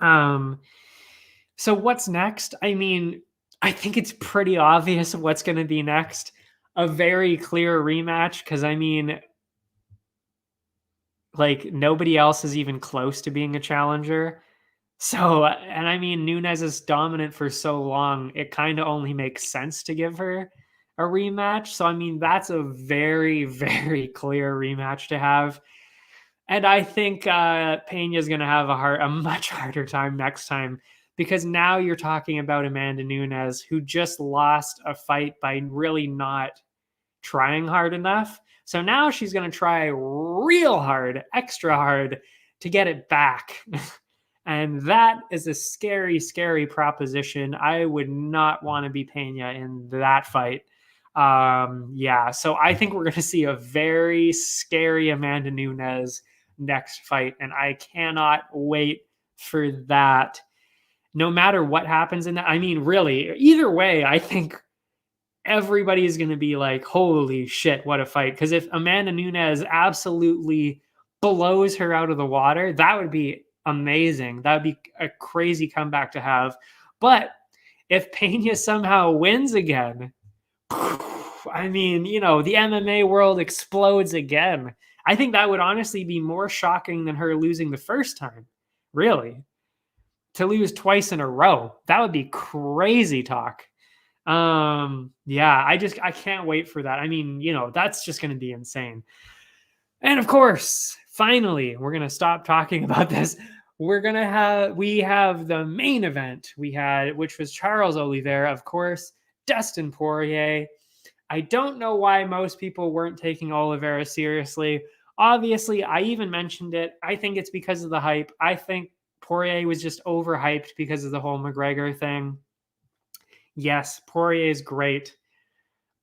So what's next? I mean, I think it's pretty obvious what's going to be next. A very clear rematch, because I mean, Like, nobody else is even close to being a challenger. So, and I mean, Nunes is dominant for so long, it kind of only makes sense to give her a rematch. So, I mean, that's a very, very clear rematch to have. And I think Pena is going to have a much harder time next time, because now you're talking about Amanda Nunes, who just lost a fight by really not trying hard enough. So now she's going to try real hard, extra hard to get it back. And that is a scary, scary proposition. I would not want to be Pena in that fight. Yeah, so I think we're going to see a very scary Amanda Nunes next fight, and I cannot wait for that. No matter what happens in that, I mean, really, either way, I think everybody's going to be like, holy shit, what a fight. Because if Amanda Nunes absolutely blows her out of the water, that would be amazing. That would be a crazy comeback to have. But if Pena somehow wins again, I mean, you know, the MMA world explodes again. I think that would honestly be more shocking than her losing the first time. Really. To lose twice in a row, that would be crazy talk. Yeah, I can't wait for that. I mean, you know, that's just going to be insane. And of course, finally, we're going to stop talking about this. We have the main event which was Charles Oliveira, of course, Dustin Poirier. I don't know why most people weren't taking Oliveira seriously. Obviously, I even mentioned it. I think it's because of the hype. I think Poirier was just overhyped because of the whole McGregor thing. Yes, Poirier is great.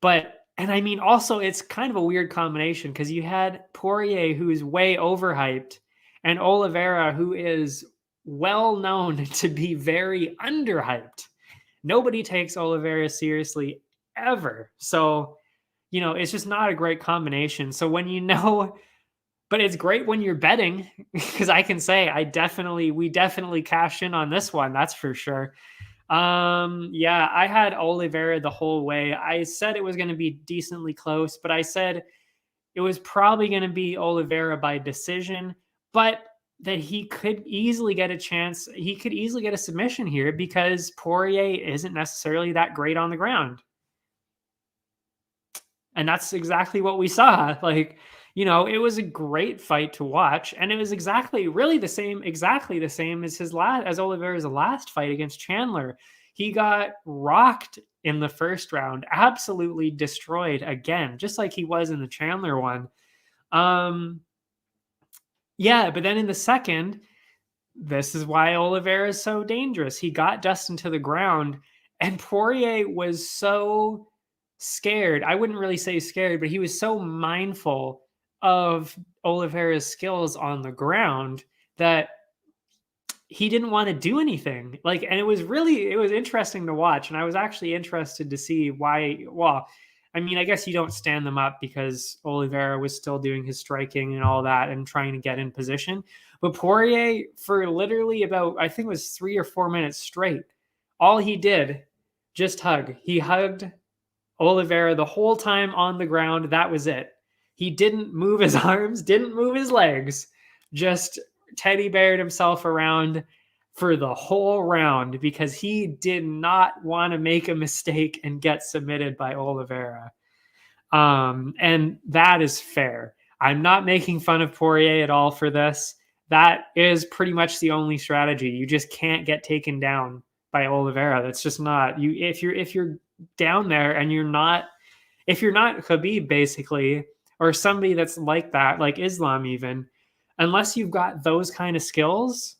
And I mean, also, it's kind of a weird combination because you had Poirier, who is way overhyped, and Oliveira, who is well known to be very underhyped. Nobody takes Oliveira seriously ever. So, you know, it's just not a great combination. So when you know, but it's great when you're betting, because I can say we definitely cashed in on this one. That's for sure. Yeah, I had Oliveira the whole way. I said it was going to be decently close, but I said it was probably going to be Oliveira by decision, but that he could easily get a chance. He could easily get a submission here because Poirier isn't necessarily that great on the ground. And that's exactly what we saw. Like, you know, it was a great fight to watch, and it was exactly the same as Oliveira's last fight against Chandler. He got rocked in the first round, absolutely destroyed again, just like he was in the Chandler one. Yeah, but then in the second, this is why Oliveira is so dangerous. He got Dustin to the ground, and Poirier was so scared. I wouldn't really say scared, but he was so mindful of Oliveira's skills on the ground that he didn't want to do anything. Like, and it was interesting to watch. And I was actually interested to see why. Well, I mean, I guess you don't stand them up because Oliveira was still doing his striking and all that and trying to get in position. But Poirier, for literally about, I think it was 3 or 4 minutes straight, all he did, just hug. He hugged Oliveira the whole time on the ground. That was it. He didn't move his arms, didn't move his legs, just teddy beared himself around for the whole round because he did not want to make a mistake and get submitted by Oliveira. And that is fair. I'm not making fun of Poirier at all for this. That is pretty much the only strategy. You just can't get taken down by Oliveira. That's just not you. If you're down there and if you're not Khabib basically, or somebody that's like that, like Islam even, unless you've got those kind of skills,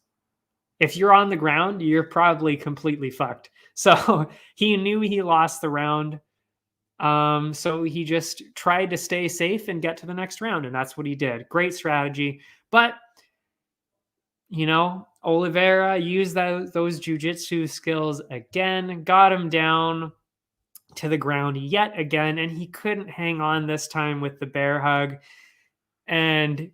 if you're on the ground, you're probably completely fucked. So he knew he lost the round. So he just tried to stay safe and get to the next round, and that's what he did. Great strategy. But, you know, Oliveira used those jiu-jitsu skills again, got him down to the ground yet again, and he couldn't hang on this time with the bear hug. And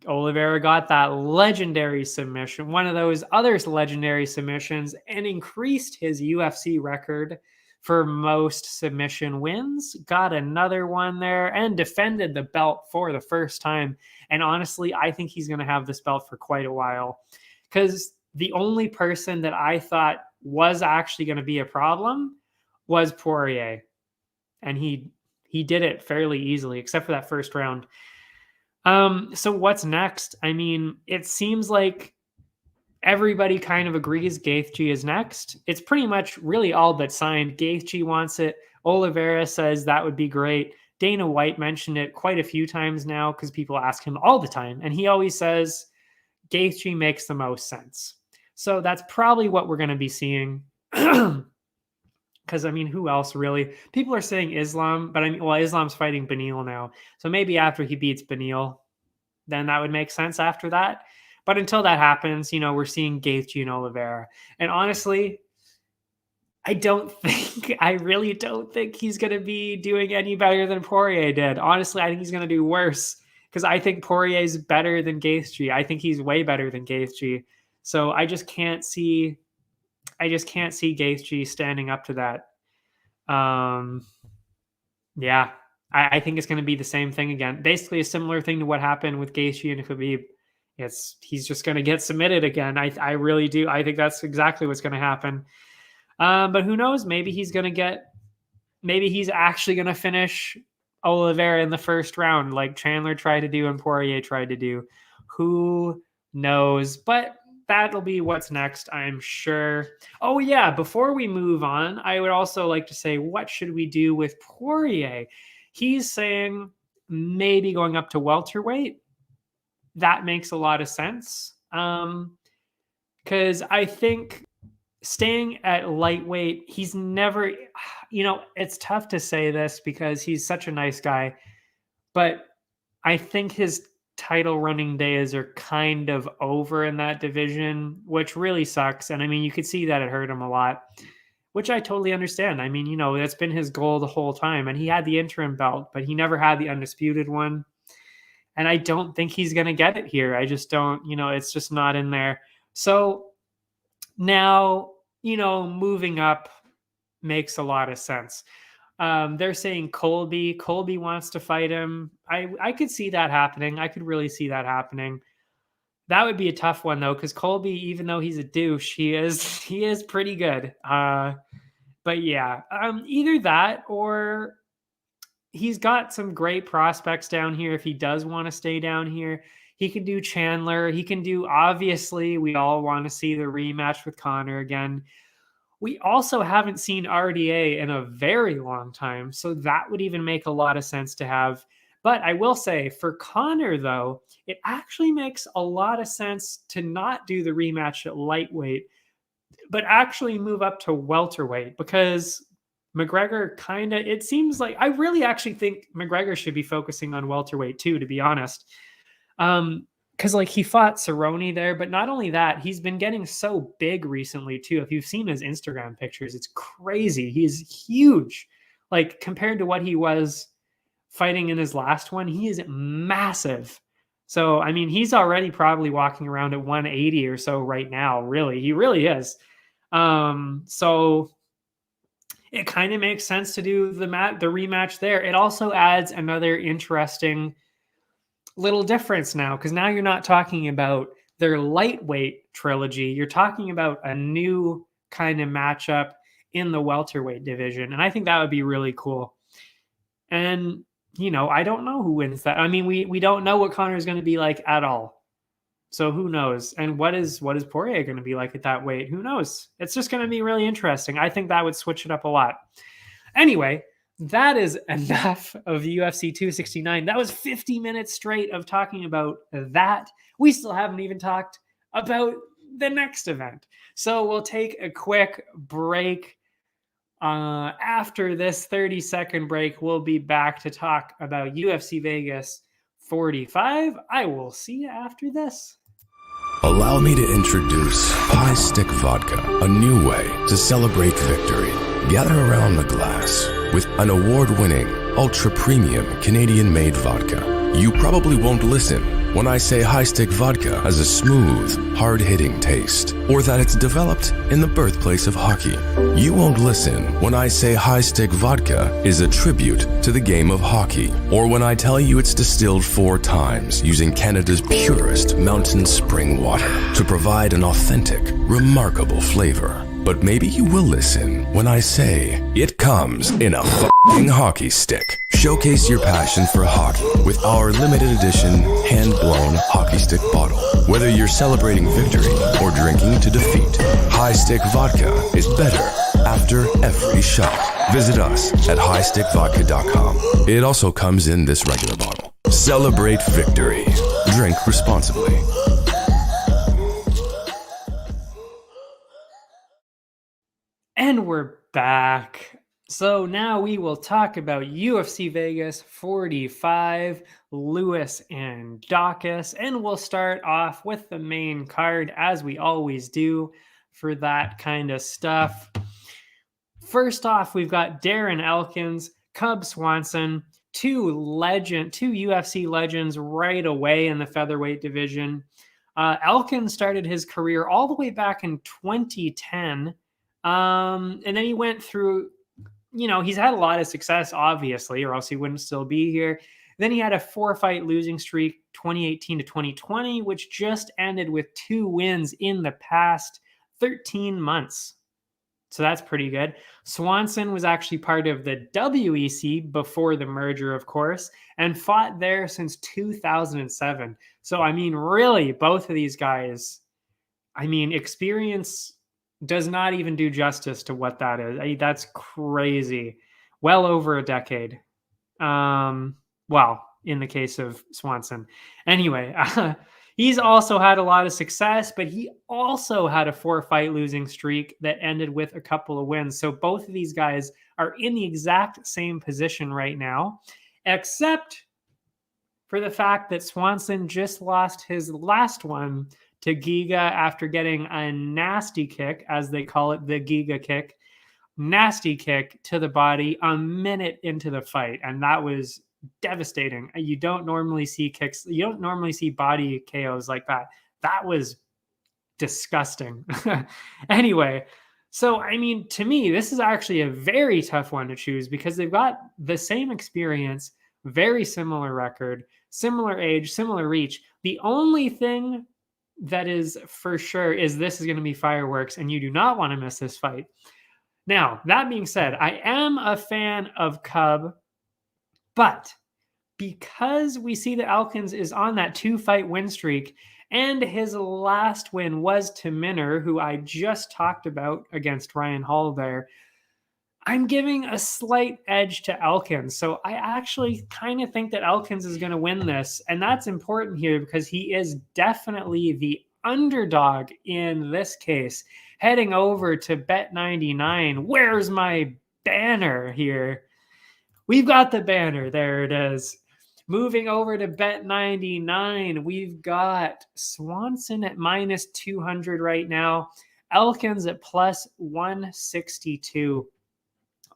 Oliveira got that legendary submission, one of those other legendary submissions, and increased his UFC record for most submission wins, got another one there, and defended the belt for the first time. And honestly, I think he's going to have this belt for quite a while, because the only person that I thought was actually going to be a problem was Poirier. And he did it fairly easily, except for that first round. So what's next? I mean, it seems like everybody kind of agrees Gaethje is next. It's pretty much really all but signed. Gaethje wants it. Oliveira says that would be great. Dana White mentioned it quite a few times now because people ask him all the time. And he always says Gaethje makes the most sense. So that's probably what we're going to be seeing. Because, I mean, who else really? People are saying Islam, but I mean, well, Islam's fighting Beneil now. So maybe after he beats Beneil, then that would make sense after that. But until that happens, we're seeing Gaethje and Oliveira. And honestly, I really don't think he's going to be doing any better than Poirier did. Honestly, I think he's going to do worse, because I think Poirier is better than Gaethje. I think he's way better than Gaethje. So I just can't see Gaethje standing up to that. Yeah, I think it's going to be the same thing again. Basically a similar thing to what happened with Gaethje and Khabib. He's just going to get submitted again. I really do. I think that's exactly what's going to happen. But who knows? Maybe he's actually going to finish Oliveira in the first round, like Chandler tried to do and Poirier tried to do. Who knows? But that'll be what's next, I'm sure. Oh, yeah. Before we move on, I would also like to say, what should we do with Poirier? He's saying maybe going up to welterweight. That makes a lot of sense. Because I think staying at lightweight, he's never, it's tough to say this because he's such a nice guy. But I think his title running days are kind of over in that division, which really sucks. And I mean, you could see that it hurt him a lot, which I totally understand. I mean, that's been his goal the whole time. And he had the interim belt, but he never had the undisputed one. And I don't think he's going to get it here. I just don't, it's just not in there. So now, moving up makes a lot of sense. They're saying Colby wants to fight him. I could see that happening. I could really see that happening. That would be a tough one though, because Colby, even though he's a douche, he is pretty good. But yeah, either that or he's got some great prospects down here. If he does want to stay down here, he can do Chandler. He can do, obviously, we all want to see the rematch with Conor again. We also haven't seen RDA in a very long time, so that would even make a lot of sense to have. But I will say, for Conor, though, it actually makes a lot of sense to not do the rematch at lightweight, but actually move up to welterweight, because McGregor it seems like, I really actually think McGregor should be focusing on welterweight too, to be honest. Because he fought Cerrone there, but not only that, he's been getting so big recently too. If you've seen his Instagram pictures, it's crazy. He's huge. Compared to what he was fighting in his last one, he is massive. So, I mean, he's already probably walking around at 180 or so right now. Really, he really is. So it kind of makes sense to do the rematch there. It also adds another interesting little difference now, because now you're not talking about their lightweight trilogy. You're talking about a new kind of matchup in the welterweight division. And I think that would be really cool. And, I don't know who wins that. I mean, we don't know what Conor is going to be like at all. So who knows? And what is Poirier going to be like at that weight? Who knows? It's just going to be really interesting. I think that would switch it up a lot. Anyway, that is enough of UFC 269. That was 50 minutes straight of talking about that. We still haven't even talked about the next event. So we'll take a quick break. After this 30-second break, we'll be back to talk about UFC Vegas 45. I will see you after this. Allow me to introduce Pie Stick Vodka, a new way to celebrate victory. Gather around the glass with an award-winning, ultra-premium Canadian-made vodka. You probably won't listen when I say high stick vodka has a smooth, hard-hitting taste, or that it's developed in the birthplace of hockey. You won't listen when I say high stick vodka is a tribute to the game of hockey, or when I tell you it's distilled 4 times using Canada's purest mountain spring water to provide an authentic, remarkable flavor. But maybe you will listen when I say it comes in a f***ing hockey stick. Showcase your passion for hockey with our limited edition hand-blown hockey stick bottle. Whether you're celebrating victory or drinking to defeat, High Stick Vodka is better after every shot. Visit us at highstickvodka.com. It also comes in this regular bottle. Celebrate victory. Drink responsibly. And we're back. So now we will talk about UFC Vegas 45, Lewis and Dawkins, and we'll start off with the main card as we always do for that kind of stuff. First off, we've got Darren Elkins, Cub Swanson, two UFC legends right away in the featherweight division. Elkins started his career all the way back in 2010. And then he went through, he's had a lot of success, obviously, or else he wouldn't still be here. Then he had a 4-fight losing streak, 2018 to 2020, which just ended with 2 wins in the past 13 months. So that's pretty good. Swanson was actually part of the WEC before the merger, of course, and fought there since 2007. So, really, both of these guys, experience does not even do justice to what that is. That's crazy. Well over a decade. Well, in the case of Swanson. Anyway, he's also had a lot of success, but he also had a 4-fight losing streak that ended with a couple of wins. So both of these guys are in the exact same position right now, except for the fact that Swanson just lost his last one to Giga after getting a nasty kick, as they call it, the Giga kick, nasty kick to the body a minute into the fight. And that was devastating. You don't normally see kicks. You don't normally see body KOs like that. That was disgusting. Anyway, so, to me, this is actually a very tough one to choose because they've got the same experience, very similar record, similar age, similar reach. The only thing that is for sure is this is going to be fireworks, and you do not want to miss this fight. Now, that being said, I am a fan of Cub, but because we see that Elkins is on that 2-fight win streak, and his last win was to Minner, who I just talked about against Ryan Hall there, I'm giving a slight edge to Elkins. So I actually kind of think that Elkins is going to win this. And that's important here because he is definitely the underdog in this case. Heading over to Bet99. Where's my banner here? We've got the banner. There it is. Moving over to Bet99, we've got Swanson at -200 right now. Elkins at +162.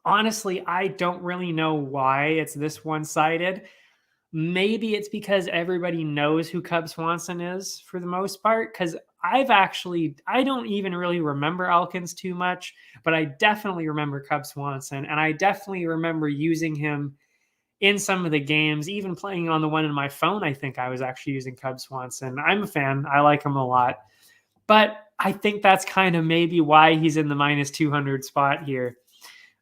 Honestly, I don't really know why it's this one-sided. Maybe it's because everybody knows who Cub Swanson is for the most part, because I don't even really remember Elkins too much, but I definitely remember Cub Swanson, and I definitely remember using him in some of the games, even playing on the one in my phone. I think I was actually using Cub Swanson. I'm a fan. I like him a lot. But I think that's kind of maybe why he's in the -200 spot here.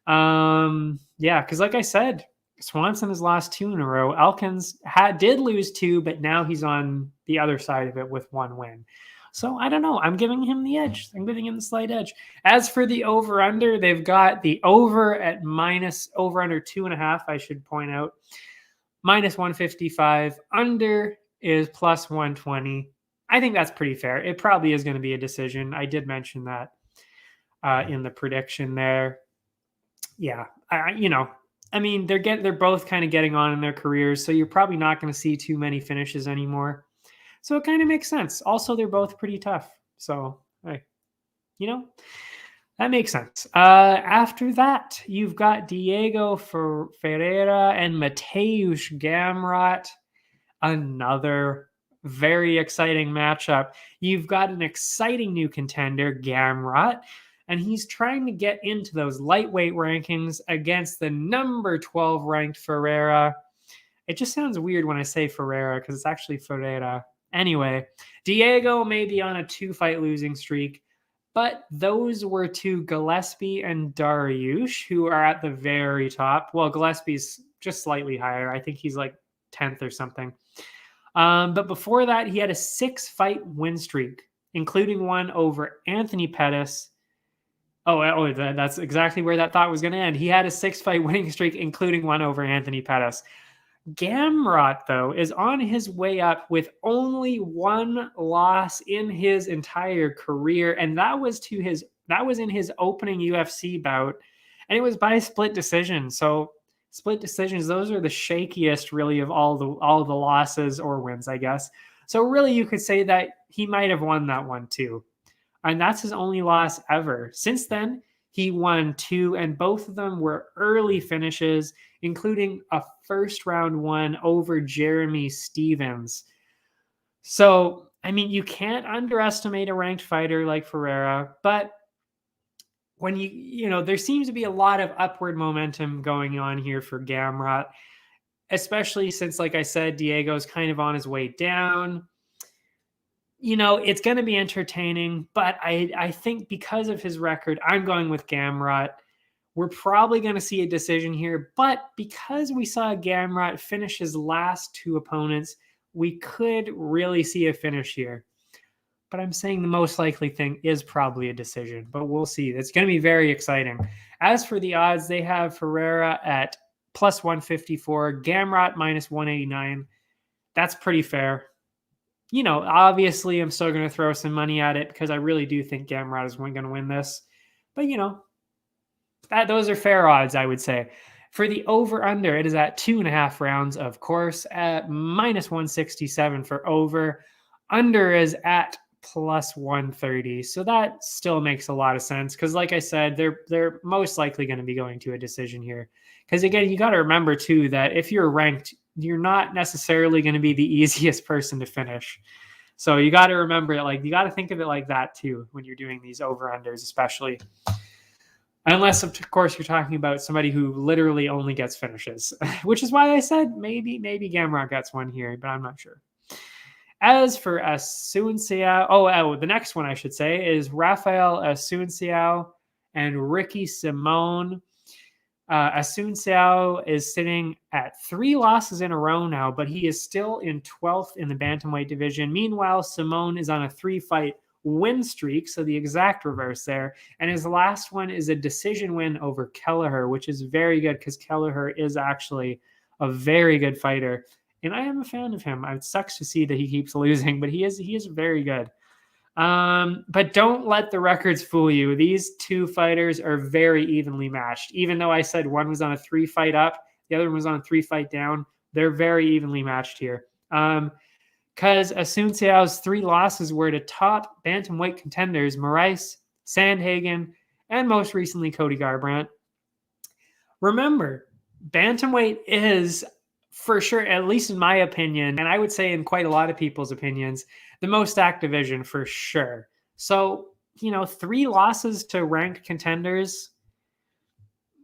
Because like I said, Swanson has lost 2 in a row. Elkins did lose 2, but now he's on the other side of it with 1 win. So I don't know. I'm giving him the edge. I'm giving him the slight edge. As for the over-under, they've got the over at over-under 2.5, I should point out. -155. Under is +120. I think that's pretty fair. It probably is going to be a decision. I did mention that in the prediction there. Yeah, they're both kind of getting on in their careers, so you're probably not going to see too many finishes anymore. So it kind of makes sense. Also, they're both pretty tough. So, that makes sense. After that, you've got Diego Ferreira and Mateusz Gamrot, another Very exciting matchup. You've got an exciting new contender, Gamrot, and he's trying to get into those lightweight rankings against the number 12 ranked Ferreira. It just sounds weird when I say Ferreira because it's actually Ferreira. Anyway, Diego may be on a 2-fight losing streak, but those were to Gillespie and Dariush, who are at the very top. Well, Gillespie's just slightly higher. I think he's like 10th or something. But before that, he had a 6-fight win streak, including one over Anthony Pettis. That's exactly where that thought was going to end. He had a 6-fight winning streak, including one over Anthony Pettis. Gamrot, though, is on his way up with only one loss in his entire career, and that was in his opening UFC bout, and it was by split decision. So split decisions, those are the shakiest, really, of all the losses or wins, I guess. So really, you could say that he might have won that one too, and that's his only loss ever. Since then, he won 2, and both of them were early finishes, including a first-round one over Jeremy Stevens. So, I mean, you can't underestimate a ranked fighter like Ferreira, but when there seems to be a lot of upward momentum going on here for Gamrot, especially since, like I said, Diego's kind of on his way down. It's going to be entertaining, but I think because of his record, I'm going with Gamrot. We're probably going to see a decision here, but because we saw Gamrot finish his last 2 opponents, we could really see a finish here. But I'm saying the most likely thing is probably a decision, but we'll see. It's going to be very exciting. As for the odds, they have Ferreira at plus 154, Gamrot minus 189. That's pretty fair. Obviously, I'm still going to throw some money at it because I really do think Gamrot is going to win this. But, those are fair odds, I would say. For the over-under, it is at 2.5 rounds, of course, at minus 167 for over. Under is at plus 130. So that still makes a lot of sense because, like I said, they're most likely going to be going to a decision here. Because, again, you got to remember, too, that if you're ranked, you're not necessarily going to be the easiest person to finish. So you got to remember it. You got to think of it like that, too, when you're doing these over-unders, especially. Unless, of course, you're talking about somebody who literally only gets finishes, which is why I said maybe Gamrot gets one here, but I'm not sure. As for Assunciao, the next one I should say is Raphael Assunciao and Ricky Simone. Assunciao is sitting at 3 losses in a row now, but he is still in 12th in the Bantamweight division. Meanwhile, Simone is on a 3-fight win streak, so the exact reverse there. And his last one is a decision win over Kelleher, which is very good because Kelleher is actually a very good fighter. And I am a fan of him. It sucks to see that he keeps losing, but he is very good. But don't let the records fool you. These 2 fighters are very evenly matched. Even though I said one was on a 3-fight up, the other one was on a 3-fight down, they're very evenly matched here. Because Assunciao's 3 losses were to top bantamweight contenders Moraes, Sandhagen, and most recently Cody Garbrandt. Remember, bantamweight is, for sure, at least in my opinion, and I would say in quite a lot of people's opinions, the most stacked division for sure. So, 3 losses to ranked contenders,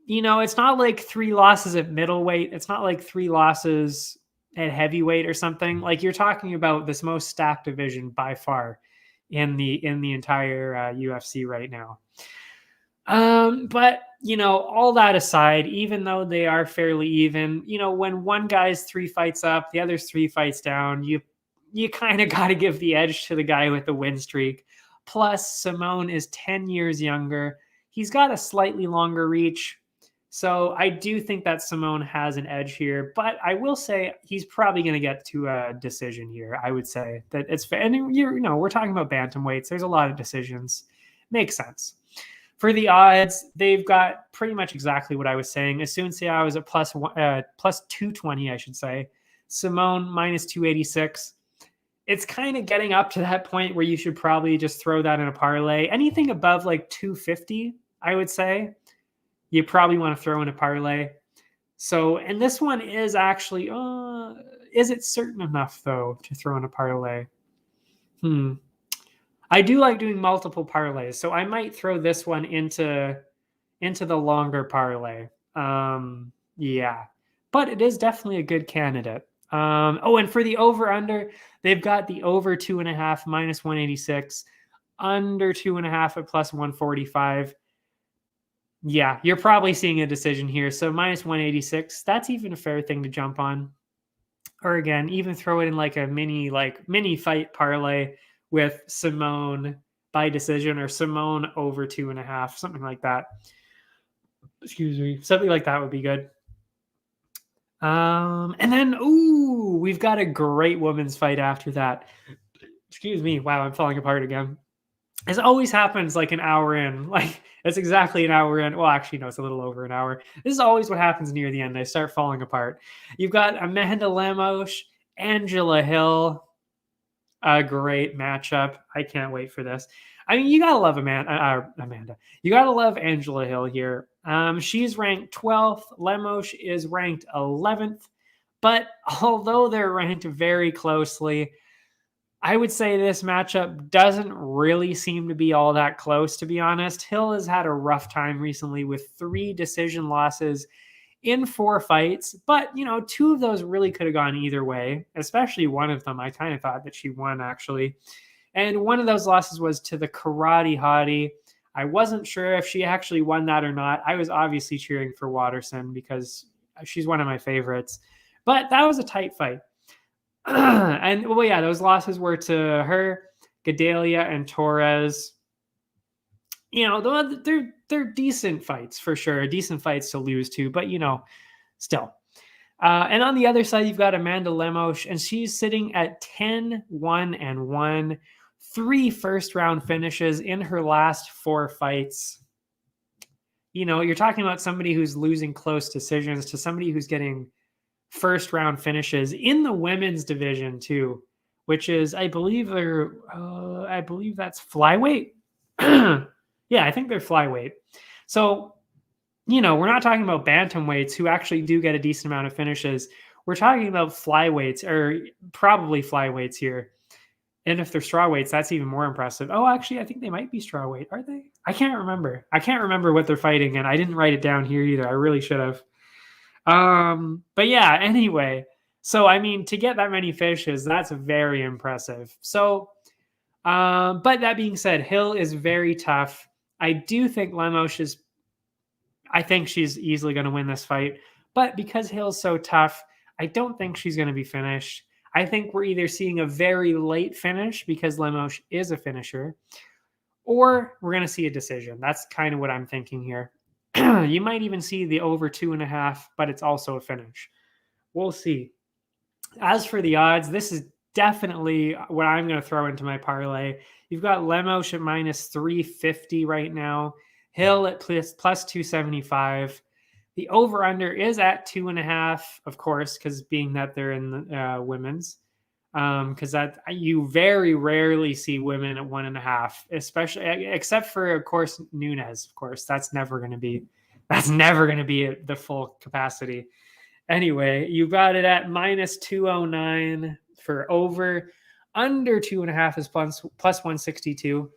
it's not like 3 losses at middleweight. It's not like 3 losses at heavyweight or something. You're talking about this most stacked division by far in the entire UFC right now. But all that aside, even though they are fairly even, when one guy's 3 fights up, the other's 3 fights down, you kind of got to give the edge to the guy with the win streak. Plus, Simone is 10 years younger. He's got a slightly longer reach. So I do think that Simone has an edge here, but I will say he's probably going to get to a decision here. I would say that it's fair. And we're talking about bantamweights. There's a lot of decisions. Makes sense. For the odds, they've got pretty much exactly what I was saying. Assunciao is at plus 220, I should say. Simone minus 286. It's kind of getting up to that point where you should probably just throw that in a parlay. Anything above 250, I would say, you probably want to throw in a parlay. So, and this one is actually, is it certain enough though to throw in a parlay? I do like doing multiple parlays, so I might throw this one into the longer parlay. Yeah, but it is definitely a good candidate. And for the over/under, they've got the over 2.5 minus 186, under 2.5 at plus 145. Yeah, you're probably seeing a decision here. So minus 186, that's even a fair thing to jump on. Or again, even throw it in like a mini fight parlay with Simone by decision or Simone over 2.5, something like that. Excuse me. Something like that would be good. And then, we've got a great women's fight after that. Excuse me. Wow, I'm falling apart again. This always happens like an hour in. Like, it's exactly an hour in. Well, actually, no, it's a little over an hour. This is always what happens near the end. I start falling apart. You've got Amanda Lemos, Angela Hill. A great matchup. I can't wait for this. I mean, you gotta love Amanda. You gotta love Angela Hill here. She's ranked 12th. Lemos is ranked 11th. But although they're ranked very closely, I would say this matchup doesn't really seem to be all that close, to be honest. Hill has had a rough time recently with 3 decision losses in 4 fights, but 2 of those really could have gone either way, especially one of them. I kind of thought that she won, actually. And one of those losses was to the Karate Hottie. I wasn't sure if she actually won that or not. I was obviously cheering for Watterson because she's one of my favorites, but that was a tight fight. And those losses were to her, Gedalia, and Torres. They're decent fights for sure, decent fights to lose to, but still. And on the other side, you've got Amanda Lemos, and she's sitting at 10-1-1, 3 first-round finishes in her last 4 fights. You're talking about somebody who's losing close decisions to somebody who's getting first-round finishes in the women's division too, which is, I believe that's flyweight. Yeah, I think they're flyweight. So, we're not talking about bantamweights who actually do get a decent amount of finishes. We're talking about flyweights, or probably flyweights here. And if they're strawweights, that's even more impressive. Oh, actually, I think they might be strawweight. Are they? I can't remember. I can't remember what they're fighting, and I didn't write it down here either. I really should have. But yeah, anyway. So, I mean, to get that many finishes, that's very impressive. So, but that being said, Hill is very tough. I do think Lemos I think she's easily going to win this fight. But because Hill's so tough, I don't think she's going to be finished. I think we're either seeing a very late finish because Lemos is a finisher, or we're going to see a decision. That's kind of what I'm thinking here. You might even see the over 2.5, but it's also a finish. We'll see. As for the odds, this is definitely what I'm going to throw into my parlay. You've got Lemos at minus 350 right now. Hill at plus 275. The over-under is at 2.5, of course, because being that they're in the women's. Because that you very rarely see women at 1.5, especially except for, of course, Nunes. Of course, that's never going to be at the full capacity. Anyway, you got it at minus 209 for over. Under 2.5 is plus 162.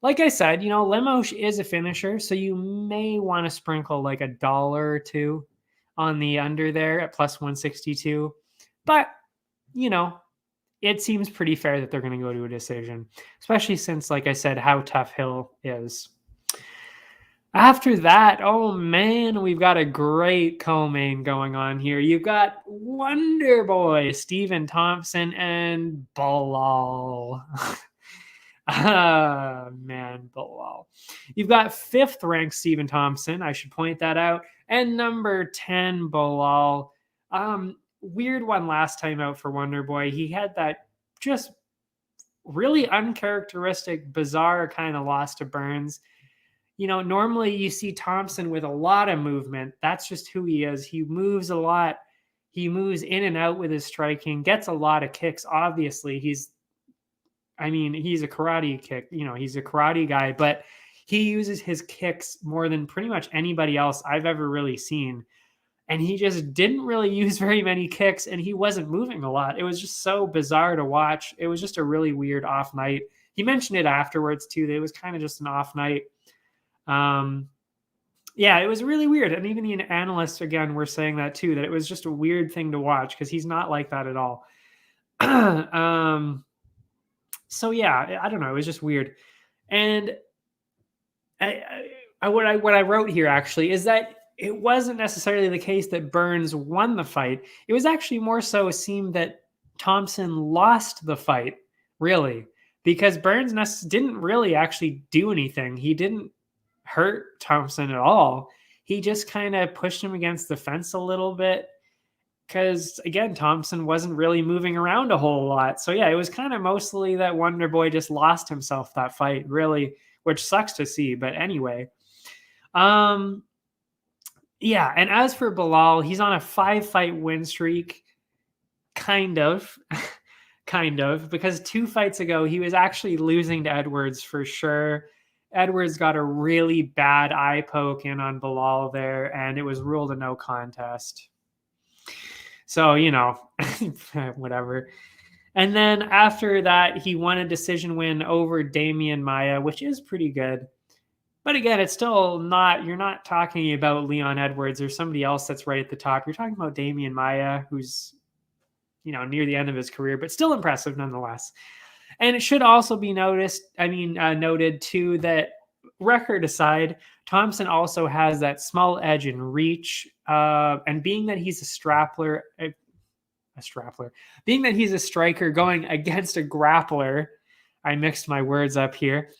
Like I said, Lemos is a finisher, so you may want to sprinkle like $1 or $2 on the under there at plus 162. But, it seems pretty fair that they're going to go to a decision, especially since, like I said, how tough Hill is. After that, oh man, we've got a great co-main going on here. You've got Wonder Boy, Stephen Thompson, and Bilal. Bilal. You've got 5th ranked Stephen Thompson. I should point that out. And number 10, Bilal. Weird one last time out for Wonder Boy. He had that just really uncharacteristic, bizarre kind of loss to Burns. Normally you see Thompson with a lot of movement. That's just who he is. He moves a lot. He moves in and out with his striking, gets a lot of kicks. Obviously, he's a karate kick. He's a karate guy, but he uses his kicks more than pretty much anybody else I've ever really seen. and he just didn't really use very many kicks, and he wasn't moving a lot. It was just so bizarre to watch. It was just a really weird off night. He mentioned it afterwards too, that it was kind of just an off night. Yeah, it was really weird. And even the analysts, again, were saying that too, that it was just a weird thing to watch because he's not like that at all. So yeah, I don't know. It was just weird. And what I wrote here actually is that it wasn't necessarily the case that Burns won the fight. It was actually more so seemed that Thompson lost the fight, really, because Burns didn't really actually do anything. He didn't hurt Thompson at all. He just kind of pushed him against the fence a little bit because, again, Thompson wasn't really moving around a whole lot. So yeah, it was kind of mostly that Wonder Boy just lost himself that fight, really, which sucks to see. But anyway, yeah. And as for Belal, he's on a 5-fight win streak, kind of, because 2 fights ago, he was actually losing to Edwards for sure. Edwards got a really bad eye poke in on Belal there, and it was ruled a no contest. So, whatever. And then after that, he won a decision win over Damian Maia, which is pretty good. But again, it's still not, you're not talking about Leon Edwards or somebody else that's right at the top. You're talking about Damian Maia, who's, near the end of his career, but still impressive nonetheless. And it should also be noted too, that record aside, Thompson also has that small edge in reach. And being that he's being that he's a striker going against a grappler, I mixed my words up here.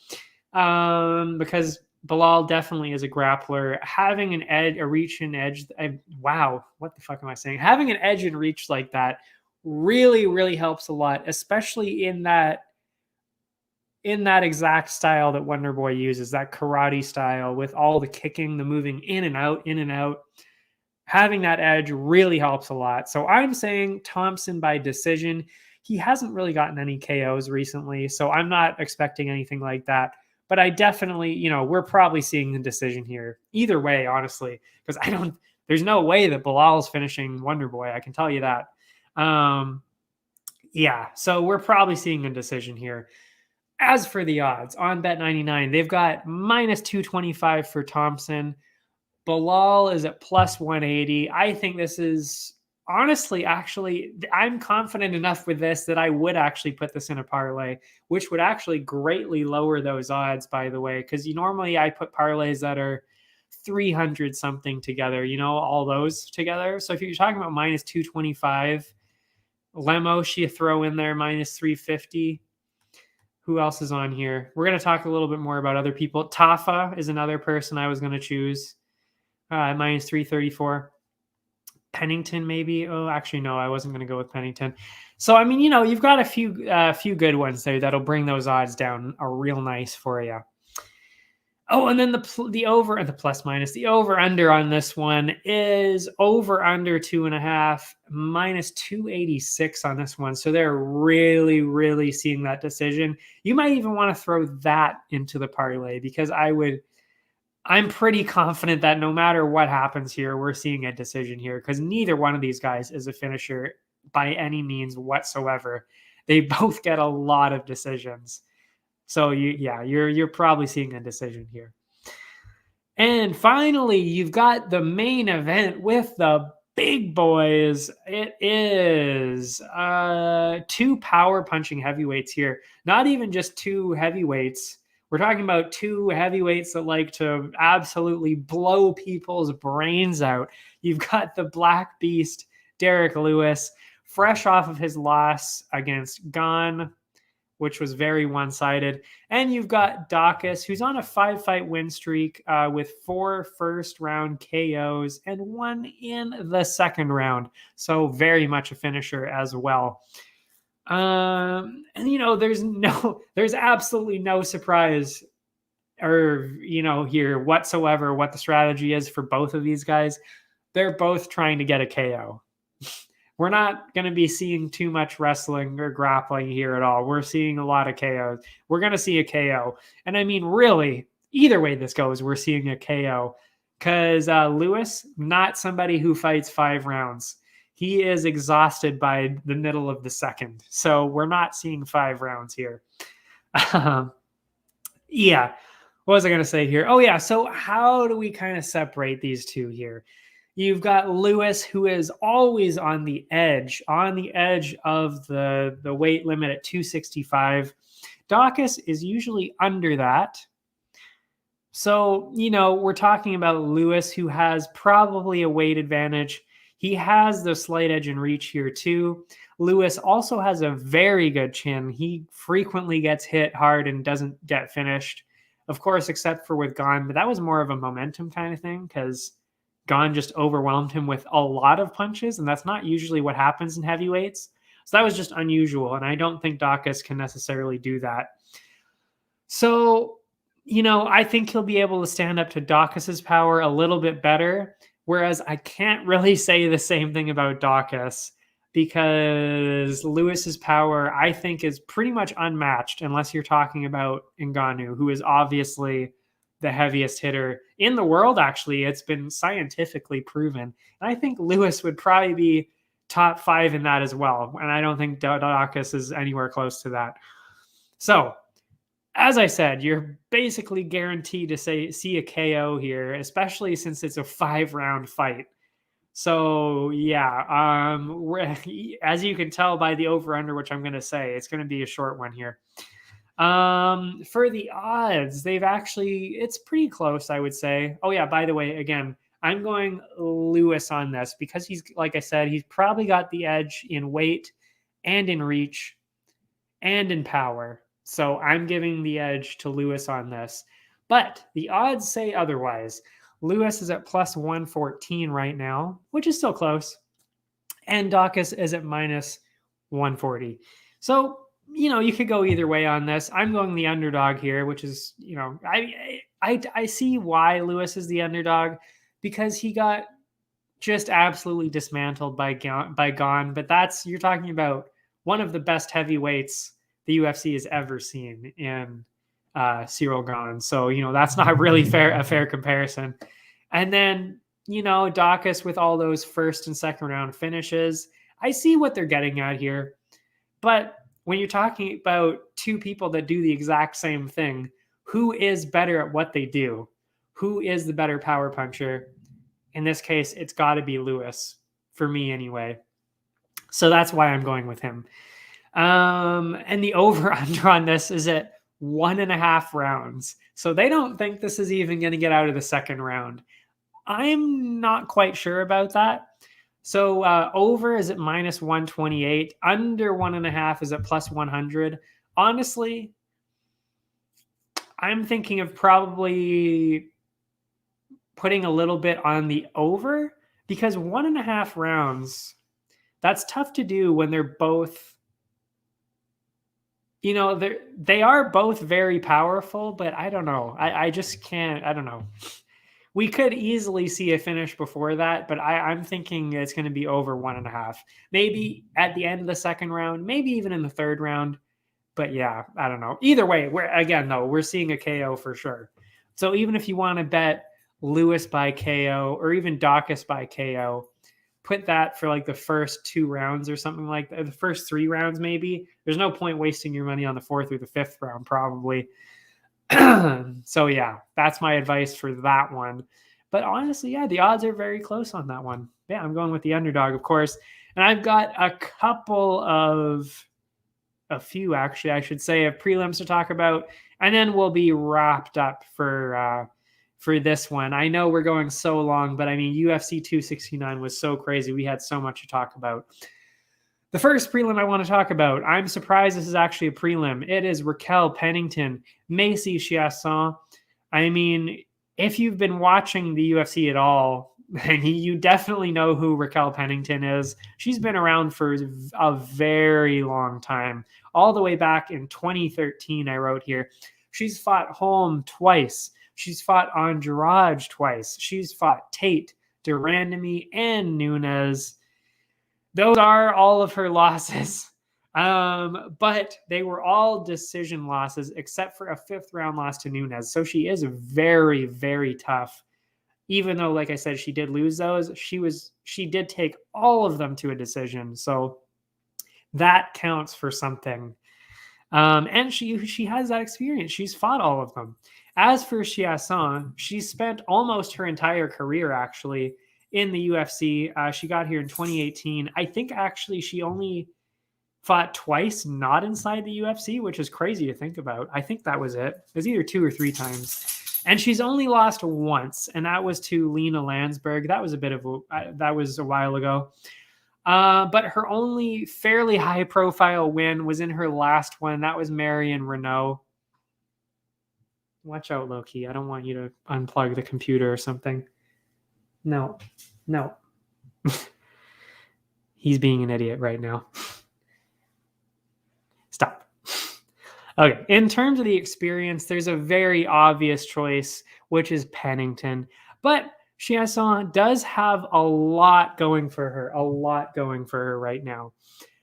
Because Belal definitely is a grappler. Having an edge, a reach and edge. Wow, what the fuck am I saying? Having an edge and reach like that really, really helps a lot, especially in that exact style that Wonder Boy uses, that karate style with all the kicking, the moving in and out. Having that edge really helps a lot. So I'm saying Thompson by decision. He hasn't really gotten any KOs recently, so I'm not expecting anything like that. But I definitely, we're probably seeing the decision here. Either way, honestly, because there's no way that Belal's finishing Wonder Boy. I can tell you that. Yeah, so we're probably seeing a decision here. As for the odds on Bet99, they've got -225 for Thompson. Belal is at +180. I think this is honestly, actually, I'm confident enough with this that I would actually put this in a parlay, which would actually greatly lower those odds, by the way, because normally I put parlays that are 300 something together, all those together. So if you're talking about -225, Lemos, you throw in there -350. Who else is on here? We're going to talk a little bit more about other people. Tafa is another person I was going to choose. -334. Pennington, maybe. Oh, actually, no, I wasn't going to go with Pennington. So, you've got a few good ones there that'll bring those odds down a real nice for you. Oh, and then the over and the plus minus. The over under on this one is over under 2.5, -286 on this one. So they're really, really seeing that decision. You might even want to throw that into the parlay because I'm pretty confident that no matter what happens here, we're seeing a decision here because neither one of these guys is a finisher by any means whatsoever. They both get a lot of decisions. So you're probably seeing a decision here. And finally, you've got the main event with the big boys. It is 2 power punching heavyweights here. Not even just 2 heavyweights. We're talking about 2 heavyweights that like to absolutely blow people's brains out. You've got the Black Beast, Derek Lewis, fresh off of his loss against Gane, which was very one-sided. And you've got Dawkins, who's on a 5-fight win streak with 4 first-round KOs and 1 in the second round. So very much a finisher as well. And there's absolutely no surprise here whatsoever what the strategy is for both of these guys. They're both trying to get a KO. We're not going to be seeing too much wrestling or grappling here at all. We're seeing a lot of KOs. We're going to see a KO. And really, either way this goes, we're seeing a KO because Lewis, not somebody who fights 5 rounds. He is exhausted by the middle of the second. So we're not seeing 5 rounds here. Yeah. What was I going to say here? Oh, yeah. So how do we kind of separate these two here? You've got Lewis, who is always on the edge of the weight limit at 265. Dawkins is usually under that. So, we're talking about Lewis, who has probably a weight advantage. He has the slight edge in reach here too. Lewis also has a very good chin. He frequently gets hit hard and doesn't get finished. Of course, except for with Gane, but that was more of a momentum kind of thing because Gane just overwhelmed him with a lot of punches, and that's not usually what happens in heavyweights. So that was just unusual, and I don't think Dawkins can necessarily do that. So, I think he'll be able to stand up to Dawkins' power a little bit better, whereas I can't really say the same thing about Dawkins because Lewis's power, I think, is pretty much unmatched unless you're talking about Ngannou, who is obviously the heaviest hitter in the world. Actually, it's been scientifically proven. And I think Lewis would probably be top 5 in that as well. And I don't think Dawkins is anywhere close to that. So, as I said, you're basically guaranteed to see a KO here, especially since it's a 5-round fight. So, yeah, as you can tell by the over-under, which I'm going to say, it's going to be a short one here. For the odds, it's pretty close, I would say. Oh, yeah, by the way, again, I'm going Lewis on this because he's, like I said, he's probably got the edge in weight and in reach and in power. So I'm giving the edge to Lewis on this. But the odds say otherwise. Lewis is at plus 114 right now, which is still close. And Dawkins is at minus 140. So, you could go either way on this. I'm going the underdog here, which is, I see why Lewis is the underdog because he got just absolutely dismantled by Gane. But you're talking about one of the best heavyweights the UFC has ever seen in Cyril Gane. So, that's not really a fair comparison. And then, Dawkins with all those first and second round finishes, I see what they're getting at here. But when you're talking about two people that do the exact same thing, who is better at what they do? Who is the better power puncher? In this case, it's got to be Lewis, for me anyway. So that's why I'm going with him. And the over-under on this is at 1.5 rounds. So they don't think this is even going to get out of the second round. I'm not quite sure about that. So over is at minus 128. Under 1.5 is at plus 100. Honestly, I'm thinking of probably putting a little bit on the over because 1.5 rounds, that's tough to do when they're both, they are both very powerful, but I don't know. I just can't, I don't know. We could easily see a finish before that, but I'm thinking it's going to be over 1.5. Maybe at the end of the second round, maybe even in the third round. But yeah, I don't know. Either way, we're seeing a KO for sure. So even if you want to bet Lewis by KO or even Dawkins by KO, put that for like the first 2 rounds or something like that. The first 3 rounds, maybe. There's no point wasting your money on the 4th or the 5th round, probably. So yeah, that's my advice for that one. But honestly, yeah, the odds are very close on that one. Yeah, I'm going with the underdog, of course. And I've got a few actually, I should say, of prelims to talk about. And then we'll be wrapped up for this one. I know we're going so long, but I mean, UFC 269 was so crazy. We had so much to talk about. The first prelim I want to talk about, I'm surprised this is actually a prelim. It is Raquel Pennington, Macy Chiasson. I mean, if you've been watching the UFC at all, then you definitely know who Raquel Pennington is. She's been around for a very long time. All the way back in 2013, I wrote here. She's fought Holm twice. She's fought Andrade twice. She's fought Tate, Durandamy, and Nunes. Those are all of her losses. But they were all decision losses except for a 5th round loss to Nunes. So she is very, very tough. even though, like I said, she did lose those, she did take all of them to a decision. So that counts for something. And she has that experience. She's fought all of them. As for Chiasson, she spent almost her entire career actually in the UFC. She got here in 2018. I think actually she only fought twice not inside the UFC, which is crazy to think about. I think that was it. It was either 2 or 3 times. And she's only lost once, and that was to Lena Landsberg. That was that was a while ago. But her only fairly high-profile win was in her last one. That was Marion Renault. Watch out, Loki. I don't want you to unplug the computer or something. No. He's being an idiot right now. Stop. Okay, in terms of the experience, there's a very obvious choice, which is Pennington. But Chiasson does have a lot going for her right now.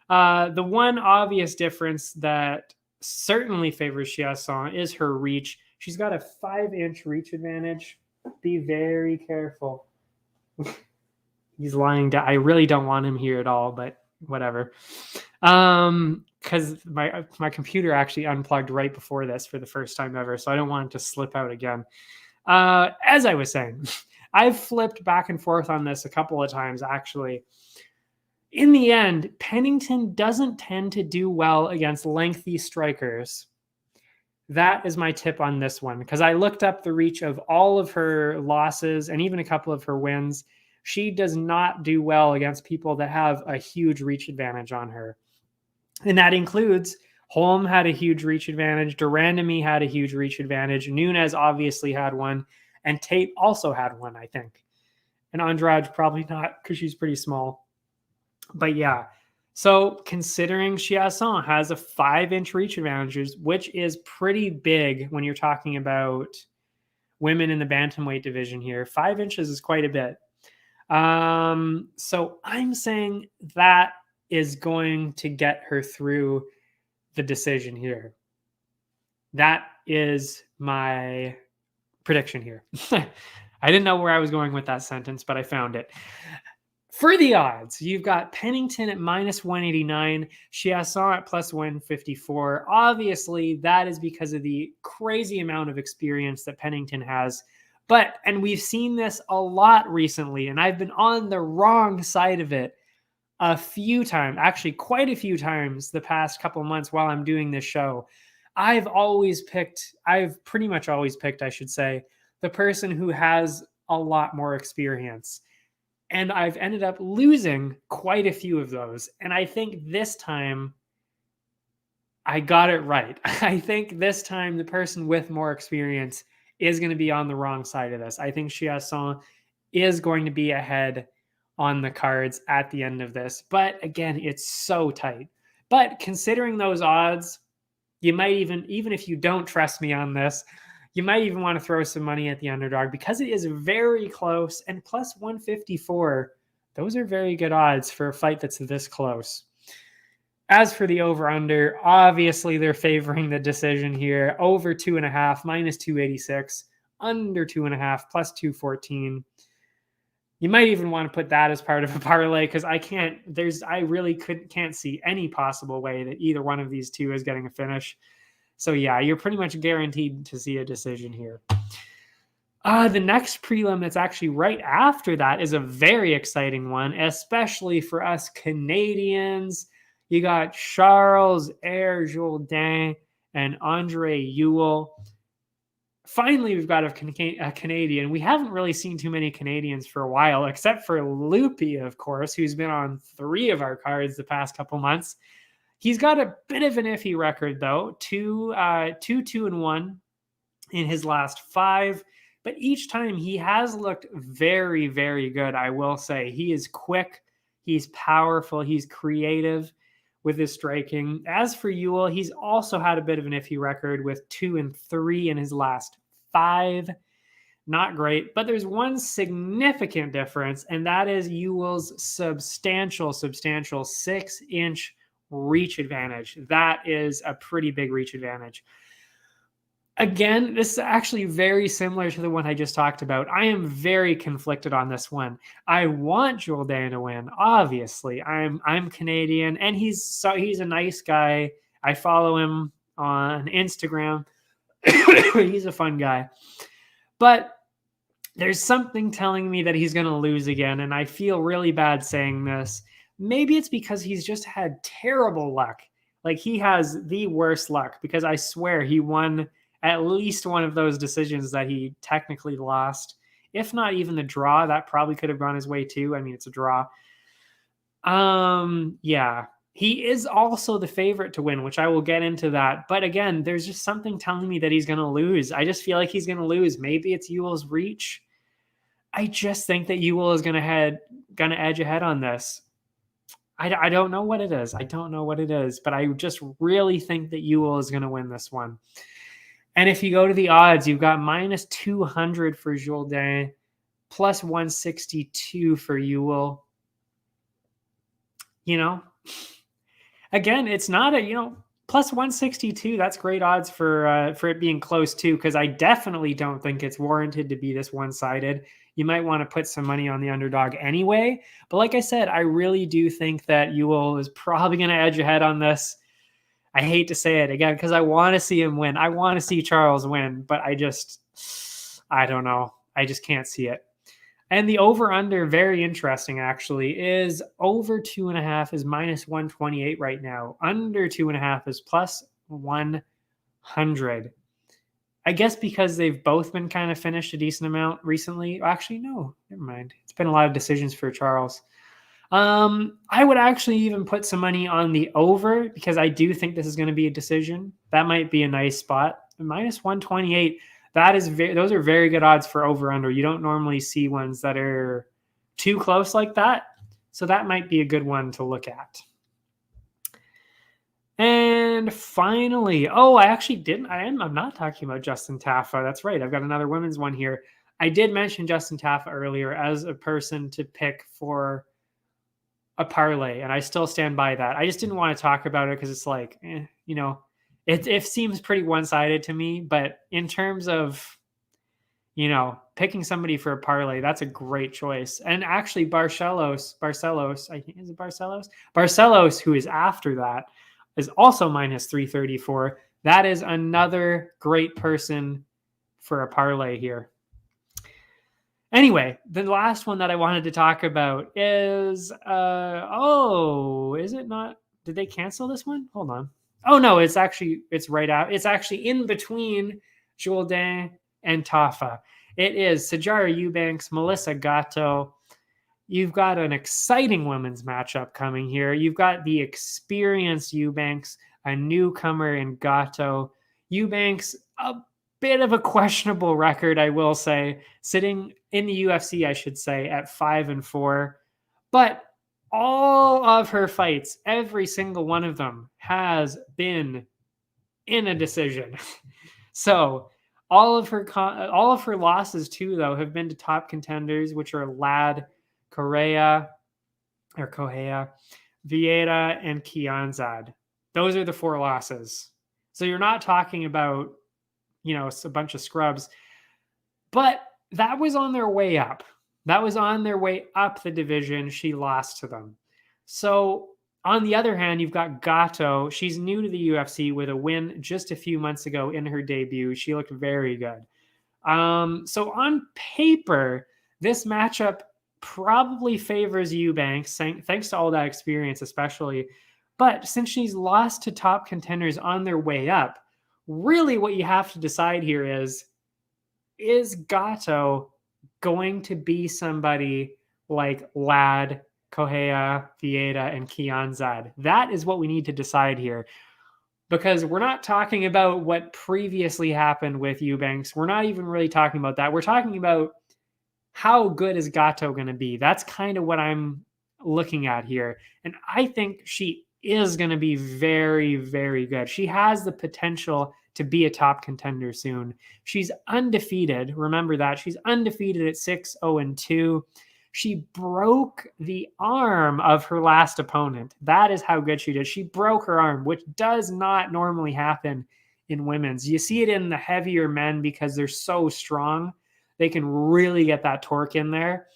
The one obvious difference that certainly favors Chiasson is her reach. She's got a 5-inch reach advantage. Be very careful. He's lying down. I really don't want him here at all, but whatever. Because my computer actually unplugged right before this for the first time ever, so I don't want it to slip out again. As I was saying, I've flipped back and forth on this a couple of times, actually. In the end, Pennington doesn't tend to do well against lengthy strikers. That is my tip on this one, because I looked up the reach of all of her losses and even a couple of her wins. She does not do well against people that have a huge reach advantage on her. And that includes Holm had a huge reach advantage. Durandamy had a huge reach advantage. Nunes obviously had one. And Tate also had one, I think. And Andrade probably not, because she's pretty small. But yeah. So considering Chiasson has a 5-inch reach advantage, which is pretty big when you're talking about women in the bantamweight division here. 5 inches is quite a bit. So I'm saying that is going to get her through the decision here. That is my prediction here. I didn't know where I was going with that sentence, but I found it. For the odds, you've got Pennington at -189, Chiasson at +154. Obviously, that is because of the crazy amount of experience that Pennington has. And we've seen this a lot recently, and I've been on the wrong side of it a few times, actually quite a few times the past couple of months while I'm doing this show. I've pretty much always picked, I should say, the person who has a lot more experience. And I've ended up losing quite a few of those. And I think this time I got it right. I think this time the person with more experience is going to be on the wrong side of this. I think Chiasson is going to be ahead on the cards at the end of this. But again, it's so tight. But considering those odds, you might even if you don't trust me on this, you might even want to throw some money at the underdog because it is very close, and +154. Those are very good odds for a fight that's this close. As for the over-under, obviously they're favoring the decision here. Over 2.5, -286. Under 2.5, +214. You might even want to put that as part of a parlay because I really can't see any possible way that either one of these two is getting a finish. So yeah, you're pretty much guaranteed to see a decision here. The next prelim that's actually right after that is a very exciting one, especially for us Canadians. You got Charles Jourdain and Andre Ewell. Finally, we've got a Canadian. We haven't really seen too many Canadians for a while, except for Loopy, of course, who's been on 3 of our cards the past couple months. He's got a bit of an iffy record, though. 2-2-1 in his last 5. But each time he has looked very, very good, I will say. He is quick. He's powerful. He's creative with his striking. As for Ewell, he's also had a bit of an iffy record with 2-3 in his last 5. Not great. But there's one significant difference, and that is Ewell's substantial 6-inch reach advantage. That is a pretty big reach advantage. Again, this is actually very similar to the one I just talked about. I am very conflicted on this one. I want Jourdain to win. Obviously, I'm Canadian, and he's a nice guy. I follow him on Instagram. He's a fun guy. But there's something telling me that he's going to lose again, and I feel really bad saying this. Maybe it's because he's just had terrible luck. Like, he has the worst luck, because I swear he won at least one of those decisions that he technically lost. If not even the draw, that probably could have gone his way too. I mean, it's a draw. Yeah. He is also the favorite to win, which I will get into that. But again, there's just something telling me that he's going to lose. I just feel like he's going to lose. Maybe it's Ewell's reach. I just think that Ewell is going to edge ahead on this. I don't know what it is. I don't know what it is, but I just really think that Ewell is going to win this one. And if you go to the odds, you've got minus 200 for Jourdain, plus 162 for Ewell. Again, it's not plus 162. That's great odds for it being close too, because I definitely don't think it's warranted to be this one-sided. You might want to put some money on the underdog anyway. But like I said, I really do think that Ewell is probably going to edge ahead on this. I hate to say it again, because I want to see him win. I want to see Charles win, but I don't know. I just can't see it. And the over-under, very interesting actually, is over 2.5 is minus 128 right now. Under 2.5 is plus 100. I guess because they've both been kind of finished a decent amount recently. Actually, no, never mind. It's been a lot of decisions for Charles. I would actually even put some money on the over, because I do think this is going to be a decision. That might be a nice spot. Minus 128. Those are very good odds for over under. You don't normally see ones that are too close like that. So that might be a good one to look at. And finally, I'm not talking about Justin Taffa. That's right. I've got another women's one here. I did mention Justin Taffa earlier as a person to pick for a parlay, and I still stand by that. I just didn't want to talk about it because it's like, it seems pretty one-sided to me. But in terms of, picking somebody for a parlay, that's a great choice. And actually, Barcelos, I think, is it Barcelos? Barcelos, who is after that, is also minus 334. That is another great person for a parlay here. Anyway, the last one that I wanted to talk about is, is it not? Did they cancel this one? Hold on. Oh no, it's right out. It's actually in between Jourdain and Taffa. It is Sijara Eubanks, Melissa Gatto. You've got an exciting women's matchup coming here. You've got the experienced Eubanks, a newcomer in Gatto. Eubanks, a bit of a questionable record, I will say, sitting in the UFC, I should say, at 5-4. But all of her fights, every single one of them, has been in a decision. So all of her losses too, though, have been to top contenders, which are Ladd, Correa, Vieira, and Kianzad. Those are the 4 losses. So you're not talking about, a bunch of scrubs. But that was on their way up. That was on their way up the division. She lost to them. So on the other hand, you've got Gatto. She's new to the UFC with a win just a few months ago in her debut. She looked very good. So on paper, this matchup probably favors Eubanks, thanks to all that experience especially. But since she's lost to top contenders on their way up, really what you have to decide here is Gatto going to be somebody like Ladd, Correa, Vieira, and Kianzad? That is what we need to decide here. Because we're not talking about what previously happened with Eubanks. We're not even really talking about that. We're talking about how good is Gatto going to be? That's kind of what I'm looking at here. And I think she is going to be very, very good. She has the potential to be a top contender soon. She's undefeated. Remember that. She's undefeated at 6-0-2. She broke the arm of her last opponent. That is how good she did. She broke her arm, which does not normally happen in women's. You see it in the heavier men because they're so strong. They can really get that torque in there.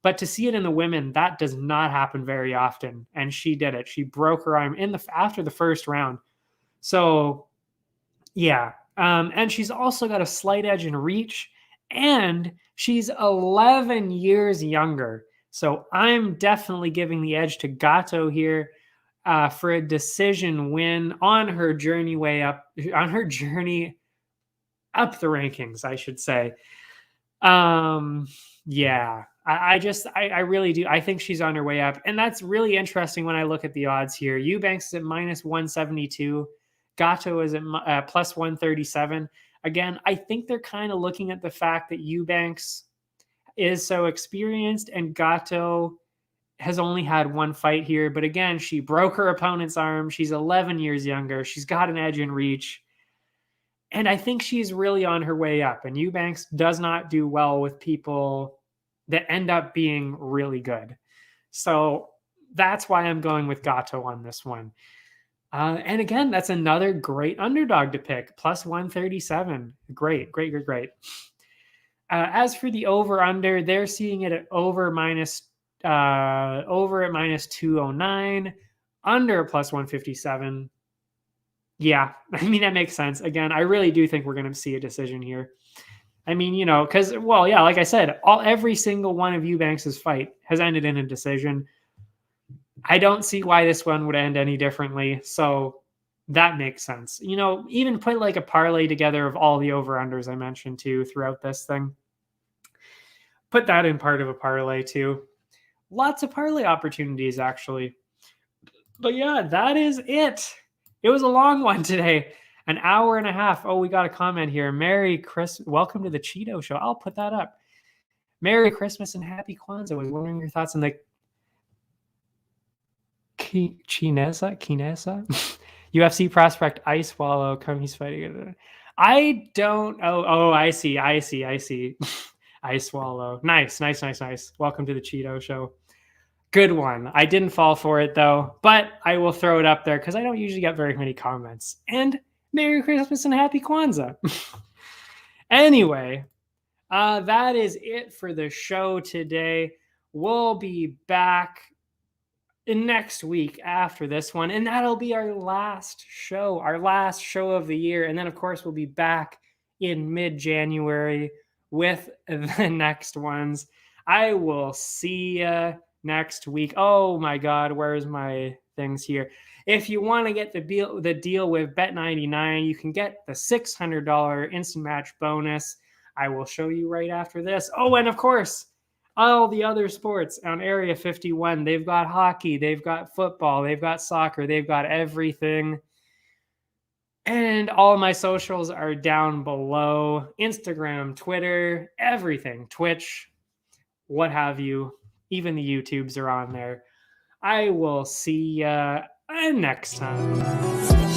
But to see it in the women, that does not happen very often. And she did it. She broke her arm after the first round. So, yeah. And she's also got a slight edge in reach. And she's 11 years younger. So I'm definitely giving the edge to Gatto here for a decision win on her journey up the rankings, I should say. Yeah. I really do. I think she's on her way up. And that's really interesting when I look at the odds here. Eubanks is at minus 172. Gatto is at plus 137. Again, I think they're kind of looking at the fact that Eubanks is so experienced and Gatto has only had one fight here. But again, she broke her opponent's arm. She's 11 years younger. She's got an edge in reach. And I think she's really on her way up. And Eubanks does not do well with people that end up being really good. So that's why I'm going with Gatto on this one. And again, that's another great underdog to pick. Plus 137. Great. As for the over-under, they're seeing it at over at minus 209, under plus 157. Yeah, I mean, that makes sense. Again, I really do think we're going to see a decision here. I mean, because, well, yeah, like I said, every single one of Eubanks' fight has ended in a decision. I don't see why this one would end any differently. So that makes sense. Even put like a parlay together of all the over-unders I mentioned too throughout this thing. Put that in part of a parlay too. Lots of parlay opportunities, actually. But yeah, that is it. It was a long one today. An hour and a half. Oh, we got a comment here. Merry Christmas. Welcome to the Cheeto Show. I'll put that up. Merry Christmas and Happy Kwanzaa. I was wondering your thoughts on the Kinesa? UFC prospect Ice Swallow. He's fighting. I don't. Oh, I see. Ice Swallow. Nice. Welcome to the Cheeto Show. Good one. I didn't fall for it, though, but I will throw it up there because I don't usually get very many comments. And Merry Christmas and Happy Kwanzaa. Anyway, that is it for the show today. We'll be back next week after this one, and that'll be our last show of the year. And then, of course, we'll be back in mid-January with the next ones. I will see you next week. Oh my God, where's my things here? If you want to get the deal with Bet99, you can get the $600 instant match bonus. I will show you right after this. Oh, and of course, all the other sports on Area 51. They've got hockey, they've got football, they've got soccer, they've got everything. And all my socials are down below. Instagram, Twitter, everything. Twitch, what have you. Even the YouTubes are on there. I will see you next time.